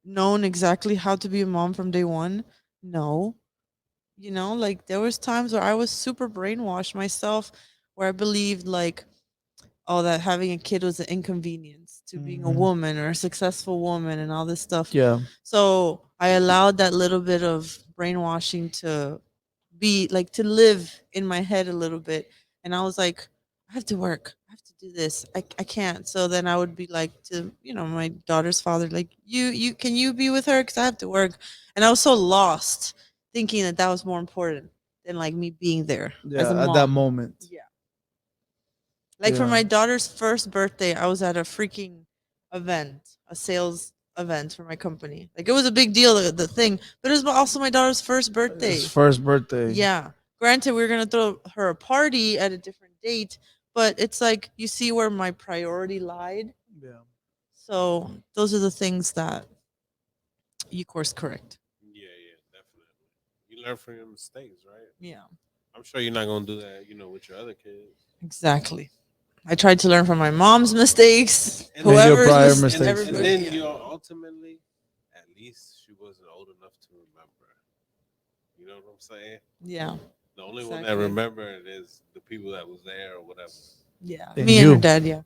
known exactly how to be a mom from day one? No. Like there was times where I was super brainwashed myself, where I believed like, oh, that having a kid was an inconvenience to being a Mhm. woman or a successful woman and all this stuff. Yeah. So I allowed that little bit of brainwashing to be like, to live in my head a little bit. And I was like, I have to work. I have to do this. I can't. So then I would be like to, my daughter's father, like, can you be with her? Cause I have to work. And I was so lost thinking that was more important than like me being there as a Yeah. mom. At that moment. Yeah. Like for Yeah. my daughter's first birthday, I was at a freaking event, a sales event for my company. Like it was a big deal, the thing, but it was also my daughter's first birthday. His first birthday. Yeah. Granted, we were gonna throw her a party at a different date, but it's like you see where my priority lied. Yeah. So those are the things that you course correct. Yeah, definitely. You learn from your mistakes, right? Yeah. I'm sure you're not gonna do that, with your other kids. Exactly. I tried to learn from my mom's mistakes, And then your whoever's prior mis- mistakes. And everybody, then yeah. you ultimately, at least she wasn't old enough to remember. You know what I'm saying? Yeah. The only one that Exactly. remembered is the people that was there or whatever. Yeah. And Me and you. her dad, yeah.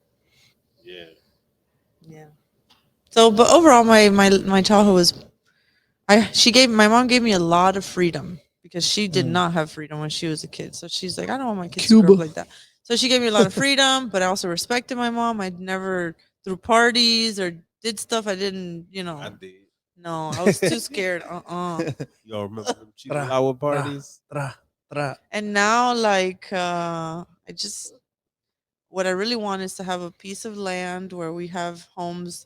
Yeah. Yeah. So, but overall, my childhood was, my mom gave me a lot of freedom because she did not have freedom when she was a kid. So she's like, I don't want my kids to grow up Cuba. like that. So she gave me a lot of freedom, but I also respected my mom. I never threw parties or did stuff I didn't, I did. No, I was too scared. Y'all remember them Tra, Chihuahua parties? Tra. And now, like, what I really want is to have a piece of land where we have homes.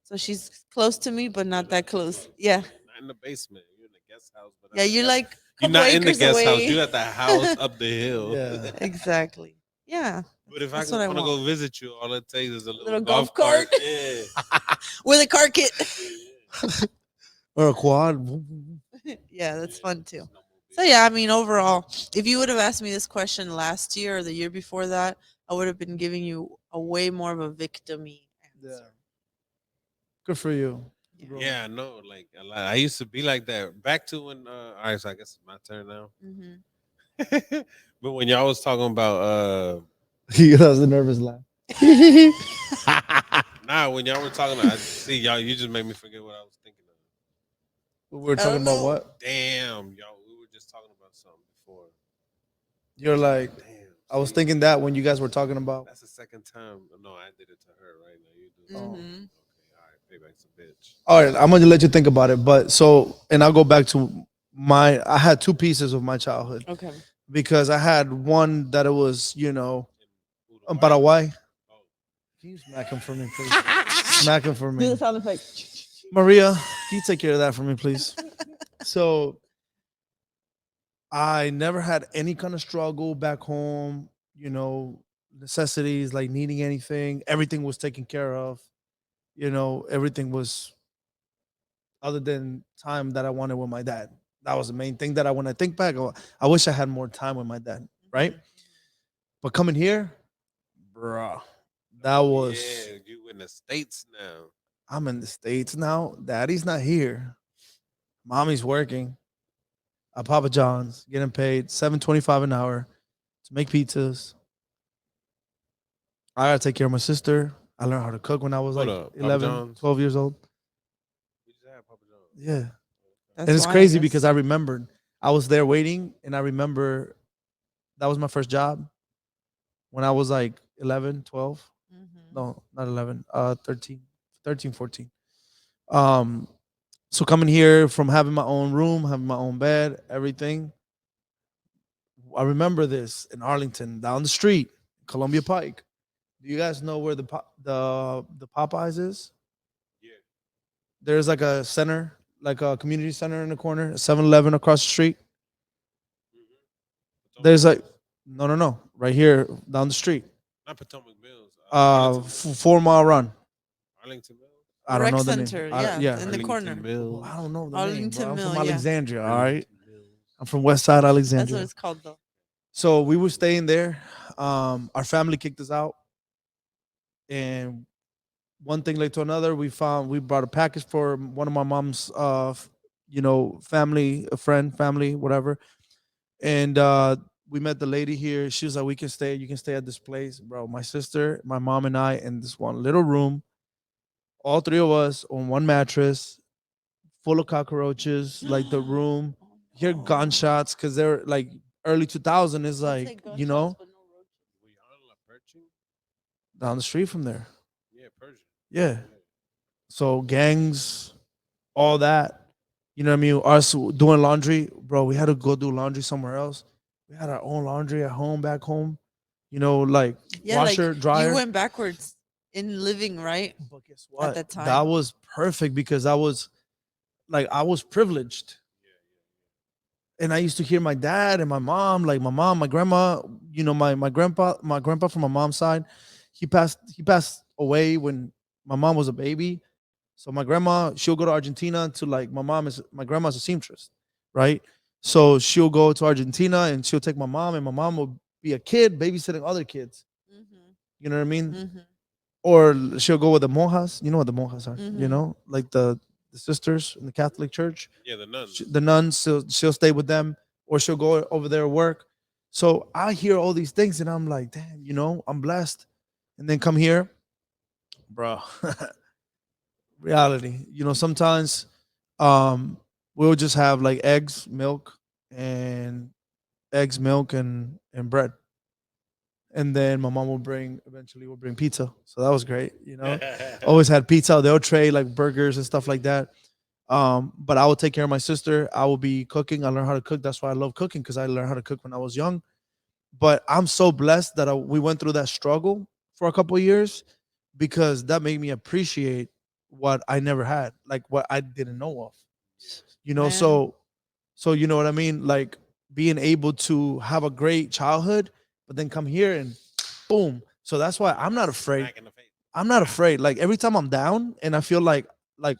So she's close to me, but not that close. Yeah. Not in the basement. You're in the guest house. But Yeah, you're like, you're couple not in the acres guest house. away. You're at the house up the hill. Yeah. Exactly. Yeah. But if That's I what I want to go want. visit you, all it takes is a little golf cart. cart. Yeah. With a car kit. Or a quad. Yeah, that's fun too. So yeah, I mean, overall, if you would have asked me this question last year or the year before that, I would have been giving you a way more of a victim-y answer. Good for you. bro. Yeah, I know. Like a lot. I used to be like that. Back to when. All right, so I guess it's my turn now. Mm-hmm. But when y'all was talking about He has a nervous laugh. when y'all were talking, I see y'all. You just made me forget what I was thinking of. We were talking about know. what? Damn, y'all. We were just talking about something before. You're like, Damn. I was see, thinking that when you guys were talking about. That's the second time. No, I did it to her. Right now, you do. Mhm. Okay, all right. Payback's a bitch. All right, I'm gonna let you think about it. But so, and I'll go back to I had two pieces of my childhood Okay. because I had one that it was, you know, In Paraguay. Oh. Can you smack him for me, please? Smack him for Do me. the sound effect. Maria, can you take care of that for me, please? So I never had any kind of struggle back home, you know, necessities like needing anything. Everything was taken care of. You know, everything was other than time that I wanted with my dad. That was the main thing that when I think back, I wish I had more time with my dad, right? Mhm. But coming here, bruh, that Oh, was, yeah, you in the States now. I'm in the States now. Daddy's not here. Mommy's working at Papa John's, getting paid $7.25 an hour to make pizzas. I gotta take care of my sister. I learned how to cook when I was Hold like up, Papa 11, John's. 12 years old. We just had Papa John's. Yeah. That's And it's why, I crazy guess. because I remembered I was there waiting and I remember that was my first job when I was like 11, 12. Mhm. No, not 11, 13, 13, 14. Um, so coming here from having my own room, having my own bed, everything. I remember this in Arlington, down the street, Columbia Pike. Do you guys know where the Popeyes is? Yeah. There's like a center, like a community center in the corner, a 7-Eleven across the street. Potomac There's like, Mills. no, right here down the street. Not Potomac Mills. Arlington Mills. 4 mile run. Arlington Mills. I don't Rec know the name. center, yeah, Yeah, in the corner. Mills. I don't know the name, bro. Arlington I'm Mill, from yeah. Alexandria. All right, Arlington Mills. I'm from West Side That's what Alexandria. it's called, though. So we were staying there. Our family kicked us out, and one thing led to another. We brought a package for one of my mom's, family, a friend, family, whatever. And we met the lady here. She was like, "We can stay. You can stay at this place, bro." My sister, my mom, and I in this one little room. All three of us on one mattress, full of cockroaches. Like the room, hear gunshots because they're like early 2000 is like Were y'all in La Pershing? down the street from there. Yeah, Persian. Yeah. So gangs, all that. You know what I mean? Us doing laundry, bro. We had to go do laundry somewhere else. We had our own laundry at home, back home. You know, like Yeah, like washer, dryer. you went backwards in living, right? But guess what? that That time. was perfect because I was privileged. And I used to hear my dad and my mom, like my mom, my grandma, my grandpa from my mom's side, he passed away when my mom was a baby. So my grandma, she'll go to Argentina to like my grandma's a seamstress, right? So she'll go to Argentina and she'll take my mom, and my mom will be a kid babysitting other kids. Mhm. You know what I mean? Mhm. Or she'll go with the monjas. You know what the monjas are? You Mhm. know, like the sisters in the Catholic Church. Yeah, the nuns. The nuns. She'll stay with them, or she'll go over there work. So I hear all these things, and I'm like, damn, I'm blessed. And then come here, bro. Reality. Sometimes we'll just have like and eggs, milk, and bread. And then my mom will eventually will bring pizza. So that was great. Always had pizza. They'll trade like burgers and stuff like that. But I will take care of my sister. I will be cooking. I learned how to cook. That's why I love cooking, because I learned how to cook when I was young. But I'm so blessed that we went through that struggle for a couple of years, because that made me appreciate what I never had, like what I didn't know of. Man. So you know what I mean? Like being able to have a great childhood, but then come here and boom. So that's why I'm not afraid. Smack in the face. I'm not afraid. Like every time I'm down and I feel like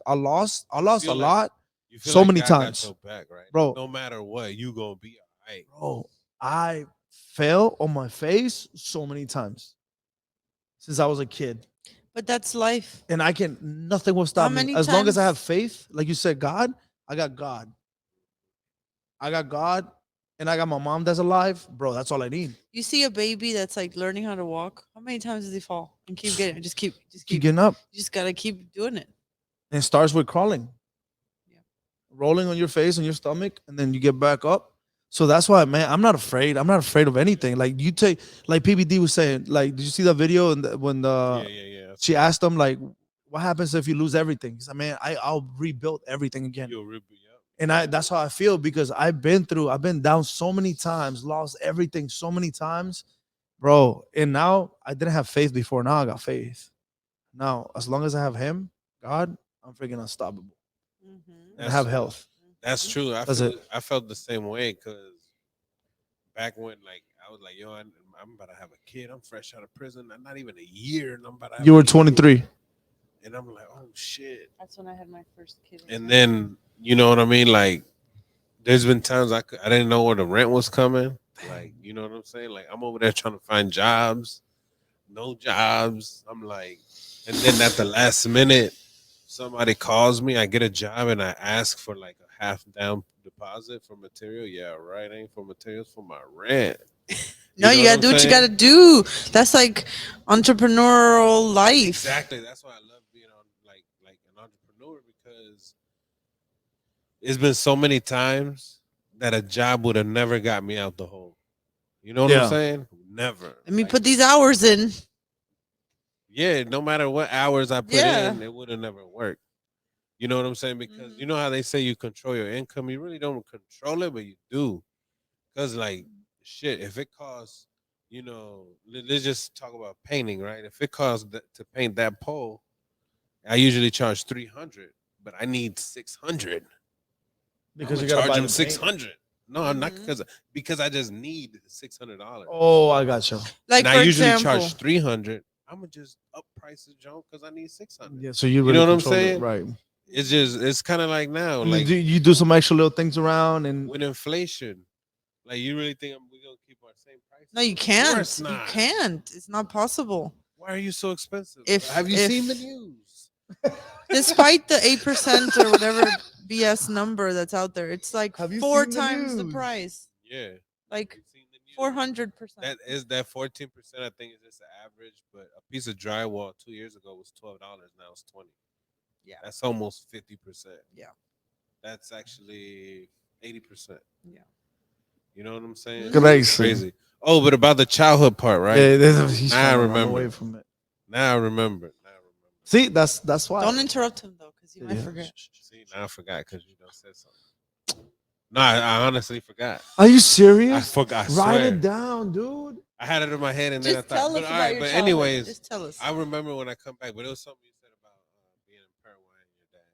I lost a feel like- lot, You feel so like many God got times. your back, right? Bro. No matter what, you gonna be all right. bro. I fell on my face so many times since I was a kid. But that's life. And nothing will stop me. many As long as I have times- faith, like you said, God, I got God. I got God, and I got my mom that's alive. Bro, that's all I need. You see a baby that's like learning how to walk. How many times does he fall and keep getting? Just keep Keep getting up. You just gotta keep doing it. And it starts with crawling. Yeah. Rolling on your face, on your stomach, and then you get back up. So that's why, man, I'm not afraid. I'm not afraid of anything. Like like PBD was saying, like, did you see that video when Yeah. she asked him, like, what happens if you lose everything? He said, man, I'll rebuild everything again. You'll rip it up. And that's how I feel because I've been down so many times, lost everything so many times, bro. And now I didn't have faith before. Now I got faith. Now, as long as I have him, God, I'm freaking unstoppable. Mhm. And I have health. That's true. That's it. I felt the same way because back when like I was like, yo, I'm about to have a kid. I'm fresh out of prison. Not even a year, and I'm about to have You a were kid. 23. And I'm like, oh shit. That's when I had my first kid. And then you know what I mean? Like, there's been times I didn't know where the rent was coming. Like, you know what I'm saying? Like, I'm over there trying to find jobs, no jobs. I'm like, and then at the last minute, somebody calls me. I get a job and I ask for like a half down deposit for material. Yeah, right. Ain't for materials, for my rent. No, know you what gotta I'm do what you saying? gotta do. That's like entrepreneurial life. Exactly. That's why I love being on like an entrepreneur because it's been so many times that a job would have never got me out the hole. You know what I'm Yeah. saying? Never. Let me Like, put these hours in. yeah, no matter what hours I put Yeah. in, it would have never worked. You know what I'm saying? Because Mhm. you know how they say you control your income. You really don't control it, but you do. Because like shit, if it costs, let's just talk about painting, right? If it costs to paint that pole, I usually charge 300, but I need 600. Because I'm you gonna gotta charge buy them the paint. 600. No, I'm not Mhm. because I just need $600. Oh, I got you. Like And I for usually example, charge 300. I'm gonna just up price the joint because I need 600. Yeah, so you You really know what I'm control it, saying? right? It's kind of like now, And like you do some extra little things around, and with inflation. Like you really think we gonna keep our same price? no, you Of can't. course You not. can't. It's not possible. Why are you so expensive? If- Have you seen the if- news? Despite the 8% or whatever BS number that's out there, it's like Have you 4 seen the times the news? price. Yeah, Like you seen the news? 400%. That is that 14%. I think is just the average, but a piece of drywall 2 years ago was $12. Now it's 20. Yeah. That's almost 50%. Yeah. That's actually 80%. Yeah. You know what I'm saying? Mhm. It's crazy. Oh, but about the childhood part, right? Yeah, he's Now I trying to run remember. away from it. Now I remember. See, that's why. Don't interrupt him though, because you might Yeah. forget. See, now I forgot because you don't said something. No, I honestly forgot. Are you I serious? forgot. I Write swear. it down, dude. I had it in my head and then Just I tell thought. us But all about right. your But childhood. anyways, Just tell us. I remember when I come back. But it was something you said about being in Paraguay and your dad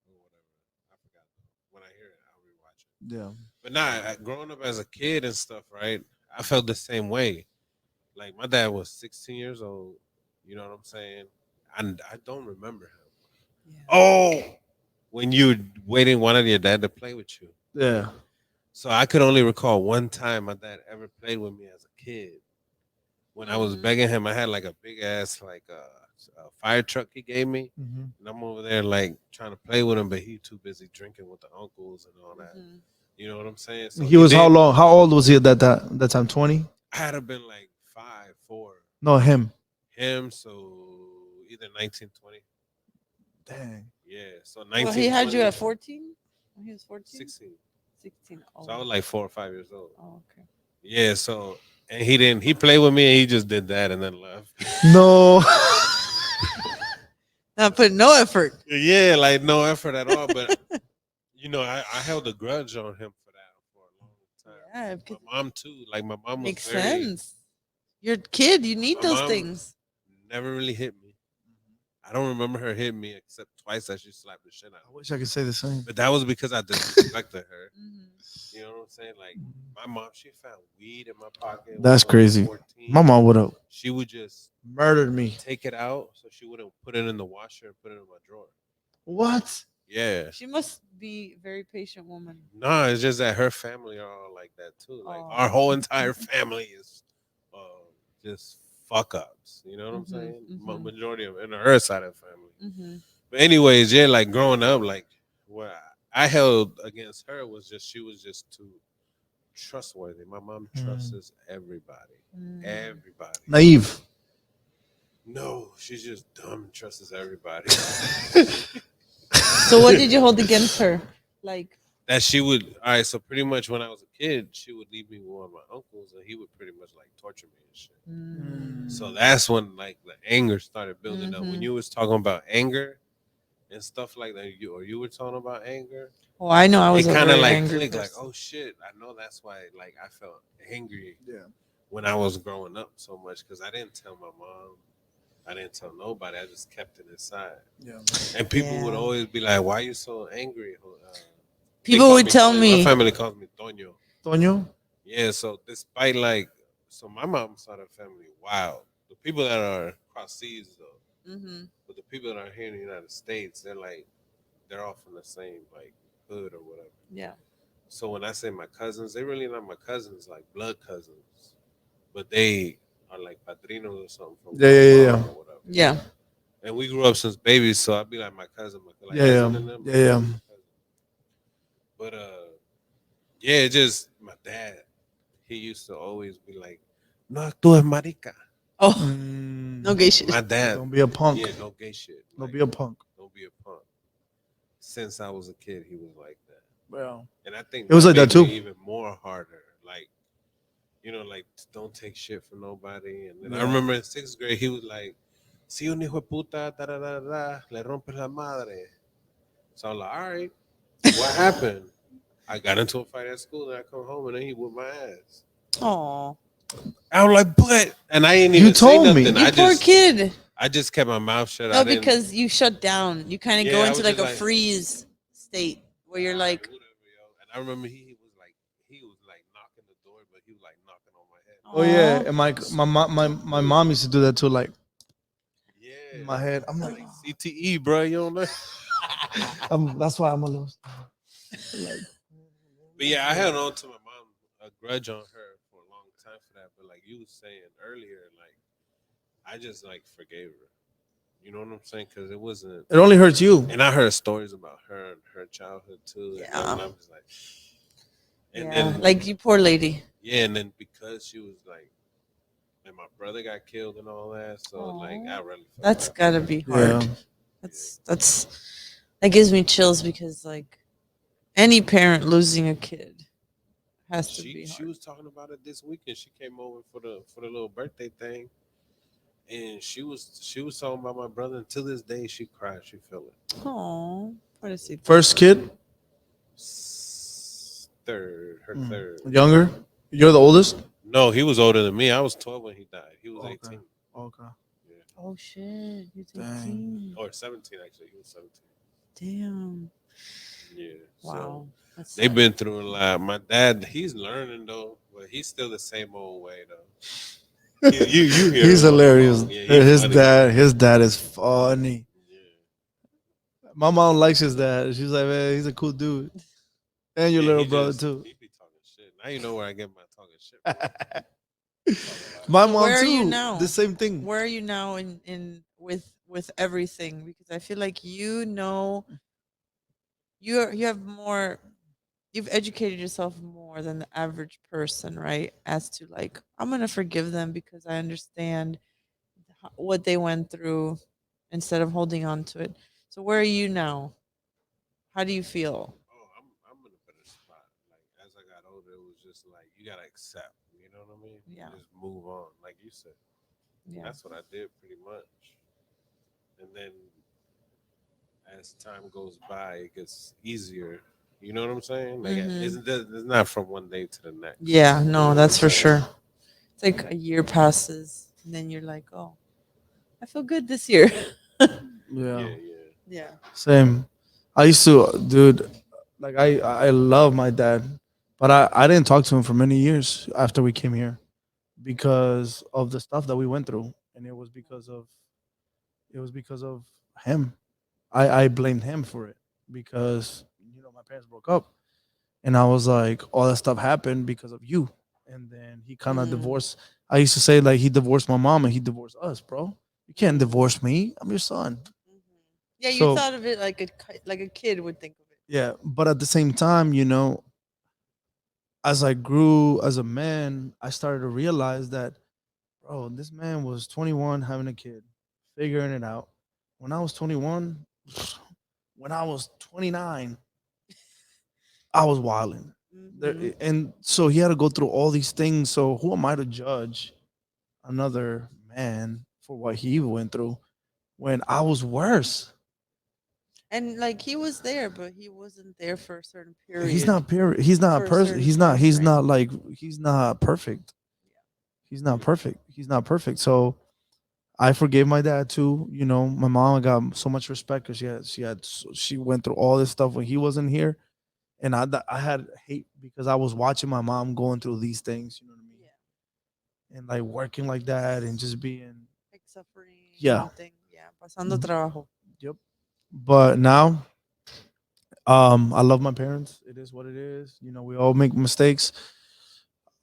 or whatever. I forgot. When I hear it, I'll rewatch it. Yeah. But nah, growing up as a kid and stuff, right? I felt the same way. Like my dad was 16 years old. You know what I'm saying? And I don't remember him. Yeah. Oh, when you wanted your dad to play with you. Yeah. So I could only recall one time my dad ever played with me as a kid. When I was Mhm. begging him, I had like a big ass like a fire truck he gave me, Mhm. and I'm over there like trying to play with him, but he too busy drinking with the uncles and all that. Mhm. You know what I'm saying? So He was how did- long? How old was he at that time? 20? I had to been like 5, 4. No, him. Him, so either 19, 20. Dang. Yeah, so 19. Well, he had you 20, at 14? When he was 14? 16. 16. Oh. So I was like 4 or 5 years old. Oh, okay. Yeah, so and he played with me and he just did that and then left. No. Not putting no effort. Yeah, like no effort at all. But I held a grudge on him for that for a long time. Yeah, because My mom too. Like my mom was makes very, sense. You're a kid. You need My those mom- things. never really hit me. I don't remember her hitting me except twice that she slapped the shit out I of me. wish I could say the same. But that was because I disrespected her. Mhm. You know what I'm saying? Like my mom, she found weed in my pocket. when That's I was crazy. 14. My mom would have She would just murdered me. take it out, so she wouldn't put it in the washer and put it in my drawer. What? Yeah. She must be a very patient woman. No, it's just that her family are all like that too. Like Oh. our whole entire family is just fuck ups. You know what I'm Mhm, saying? mhm. Majority of in her side of the family. Mm-hmm. But anyways, yeah, like growing up, like what I held against her was just she was just too trustworthy. My mom trusts everybody. Mm. Everybody. Naive. No, she's just dumb and trusts everybody. So what did you hold against her? Like, That she would all right, so pretty much when I was a kid, she would leave me with one of my uncles and he would pretty much like torture me and shit. mm, So that's when like the anger started building up. When Mhm. you was talking about anger, and stuff like that. You were talking about anger. Oh, I know I was It a kind of very like angry clicked, like, person. oh shit, I know that's why like I felt angry Yeah. when I was growing up so much because I didn't tell my mom, I didn't tell nobody, I just kept it inside. Yeah. And people would Yeah. always be like, "Why you so angry?" They People call would me tell Toño. me, My family calls me Toño. Toño? Yeah, so despite like, so my mom's side of the family, wow. The people that are across seas though, Mhm. but the people that are here in the United States, they're all from the same like hood or whatever. yeah, So when I say my cousins, they really not my cousins, like blood cousins, but they are like padrinos or something from Yeah, yeah, yeah, grandpa yeah. or whatever. yeah. And we grew up since babies, so I'd be like my cousin, like Yeah, yeah. Evan and them, Yeah, like, yeah. my cousin. But yeah, it just my dad. He used to always be like, "No actúes marica." Oh, Mm, no gay shit. My dad, don't be a punk. yeah, no gay shit. Don't Like, be a punk. don't be a punk. Since I was a kid, he was like that, Well, and I think it was like that made too. me even more harder. Like, like don't take shit from nobody. And then I Yeah. remember in 6th grade, he was like, "Si un hijo de puta, da da da da, le rompes la madre." So I was like, "All right, what happened?" I got into a fight at school, and I come home, and then he whipped my ass. Oh, I was like, "But," and I ain't You even say told me. nothing. you poor kid. I just kept my mouth shut. No, I didn't. because you shut down. You kind of Yeah, go I into was like just a like, freeze state where you're like, whatever, yo. And I remember he was like knocking the door, but he was like knocking on my head. Oh yeah, "Aw." and my mom used to do that too. Like Yeah, in my head, I'm like, like CTE, bro. You don't know. that's why I'm a little. Like, But yeah, I held on to my mom a grudge on her for a long time for that. But like you was saying earlier, like I just like forgave her. You know what I'm saying? Because it wasn't. it only hurts you. And I heard stories about her and her childhood too. Yeah. And I'm just like, and yeah, then like you poor lady. yeah, and then because she was like, and my brother got killed and all that, so like Aw. I really felt That's bad. gotta be hard. Yeah. That's that gives me chills because like any parent losing a kid has to be She hard. was talking about it this weekend. She came over for the little birthday thing, and she was talking about my brother. And to this day, she cried. She felt it. Oh, pobrecito. First kid, Third, her Mm. third. younger. You're the oldest. No, he was older than me. I was 12 when he died. He was Okay. 18. Okay. Yeah. Oh shit, you're Dang. 18. Or 17 actually. He was 17. Damn. Yeah. Wow. So That's they've sad. been through a lot. My dad, he's learning though, but he's still the same old way though. You hear He's him on the hilarious. phone. Yeah, he's his funny. dad is funny. Yeah. My mom likes his dad. She's like, man, he's a cool dude. And your Yeah, little he brother just- too. He be talking shit. Now you know where I get my talking shit from. My So mom where are too. you now? The same thing. Where are you now in with everything? Because I feel like you have more, you've educated yourself more than the average person, right? As to like, I'm gonna forgive them because I understand what they went through instead of holding on to it. So where are you now? How do you feel? Oh, I'm in a better spot. Like as I got older, it was just like you gotta accept. You know what I mean? Yeah. Just move on, like you said. Yeah. That's what I did pretty much. And then as time goes by, it gets easier. You know what I'm saying? Like Mhm. it's not from one day to the next. Yeah, You know no, what that's I'm for saying? sure. It's like a year passes and then you're like, oh, I feel good this year. Yeah. Yeah. Yeah. Same. I used to, dude. Like I love my dad, but I didn't talk to him for many years after we came here because of the stuff that we went through, and it was because of him. I blamed him for it because my parents broke up, and I was like, all that stuff happened because of you. And then he kind of Mm. divorced. I used to say like he divorced my mom and he divorced us, bro. You can't divorce me. I'm your son. Yeah, you So- thought of it like like a kid would think of it. Yeah, but at the same time, as I grew as a man, I started to realize that, bro, this man was 21 having a kid, figuring it out. When I was 21, when I was 29, I was wilding. Mhm. And so he had to go through all these things. So who am I to judge another man for what he went through when I was worse? And like he was there, but he wasn't there for a certain period. He's not period. He's not For a person. certain He's not. time He's frame. not like. He's not perfect. He's not perfect. He's not perfect. So I forgave my dad too. You know, my mom got so much respect because she went through all this stuff when he wasn't here, and I had hate because I was watching my mom going through these things. You know what I mean? Yeah. And like working like that and just being Like suffering. yeah. Yeah. Pasando trabajo. Yep. But now, I love my parents. It is what it is. You know, we all make mistakes.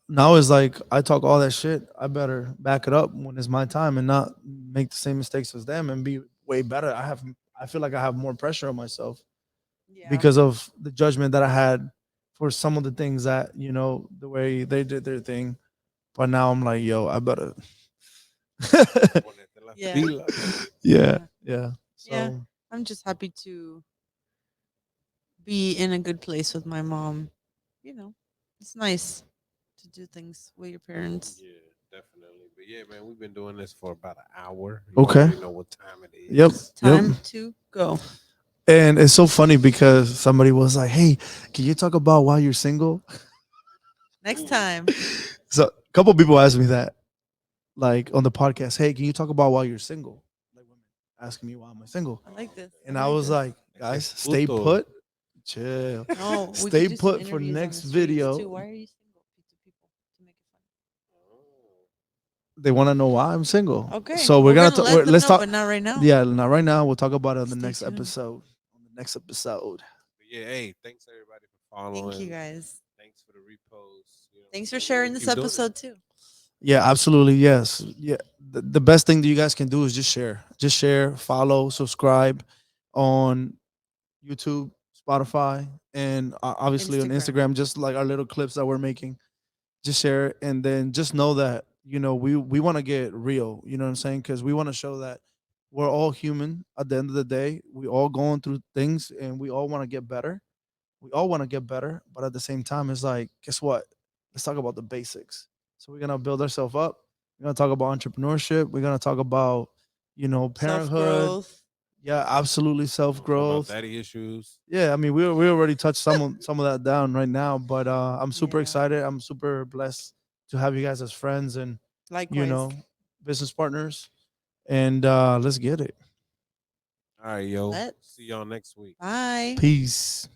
Now it's like I talk all that shit. I better back it up when it's my time and not make the same mistakes as them and be way better. I feel like I have more pressure on myself Yeah. because of the judgment that I had for some of the things that, you know, the way they did their thing. But now I'm like, yo, I better Ponete las Yeah. pilas. yeah, yeah. Yeah. So I'm just happy to be in a good place with my mom. You know, it's nice to do things with your parents. Yeah, definitely. But yeah, man, we've been doing this for about an hour. You Okay. already know what time it is. Yep. Time Yep. to go. And it's so funny because somebody was like, "Hey, can you talk about why you're single?" Next time. So a couple people asked me that, like on the podcast. Hey, can you talk about why you're single? Like women asking me why am I single, I like this. and I was like, guys, Es stay puto. put, chill, No, we could stay do some put for interviews on next the streets, video. too. Why are you single to people to make it They want to know why I'm single. fun? Okay. So we're gonna let them let's know, talk. but not right now. Yeah, not right now. We'll talk about it on the Stay next tuned. episode. On the next episode. But yeah, hey, thanks everybody for following. Thank you guys. Thanks for the reposts. You know, Thanks so for we're sharing gonna this keep doing it. episode too. Yeah, absolutely. Yes. Yeah. The best thing that you guys can do is just share. Just share, follow, subscribe on YouTube, Spotify, and obviously on Instagram. Instagram, just like our little clips that we're making. Just share it and then just know that, you know, we want to get real, you know what I'm saying? Cuz we want to show that we're all human at the end of the day. We all going through things and we all want to get better. We all want to get better, but at the same time it's like, guess what? Let's talk about the basics. So we're going to build ourselves up. We're going to talk about entrepreneurship. We're going to talk about, you know, Self parenthood. growth. Yeah, absolutely We'll self talk about growth. daddy issues. Yeah, I mean, we already touched some of that down right now, but I'm super Yeah. excited. I'm super blessed to have you guys as friends and, you Likewise. know, business partners. And let's get it. All right, yo. Let's. See y'all next week. Bye. Peace.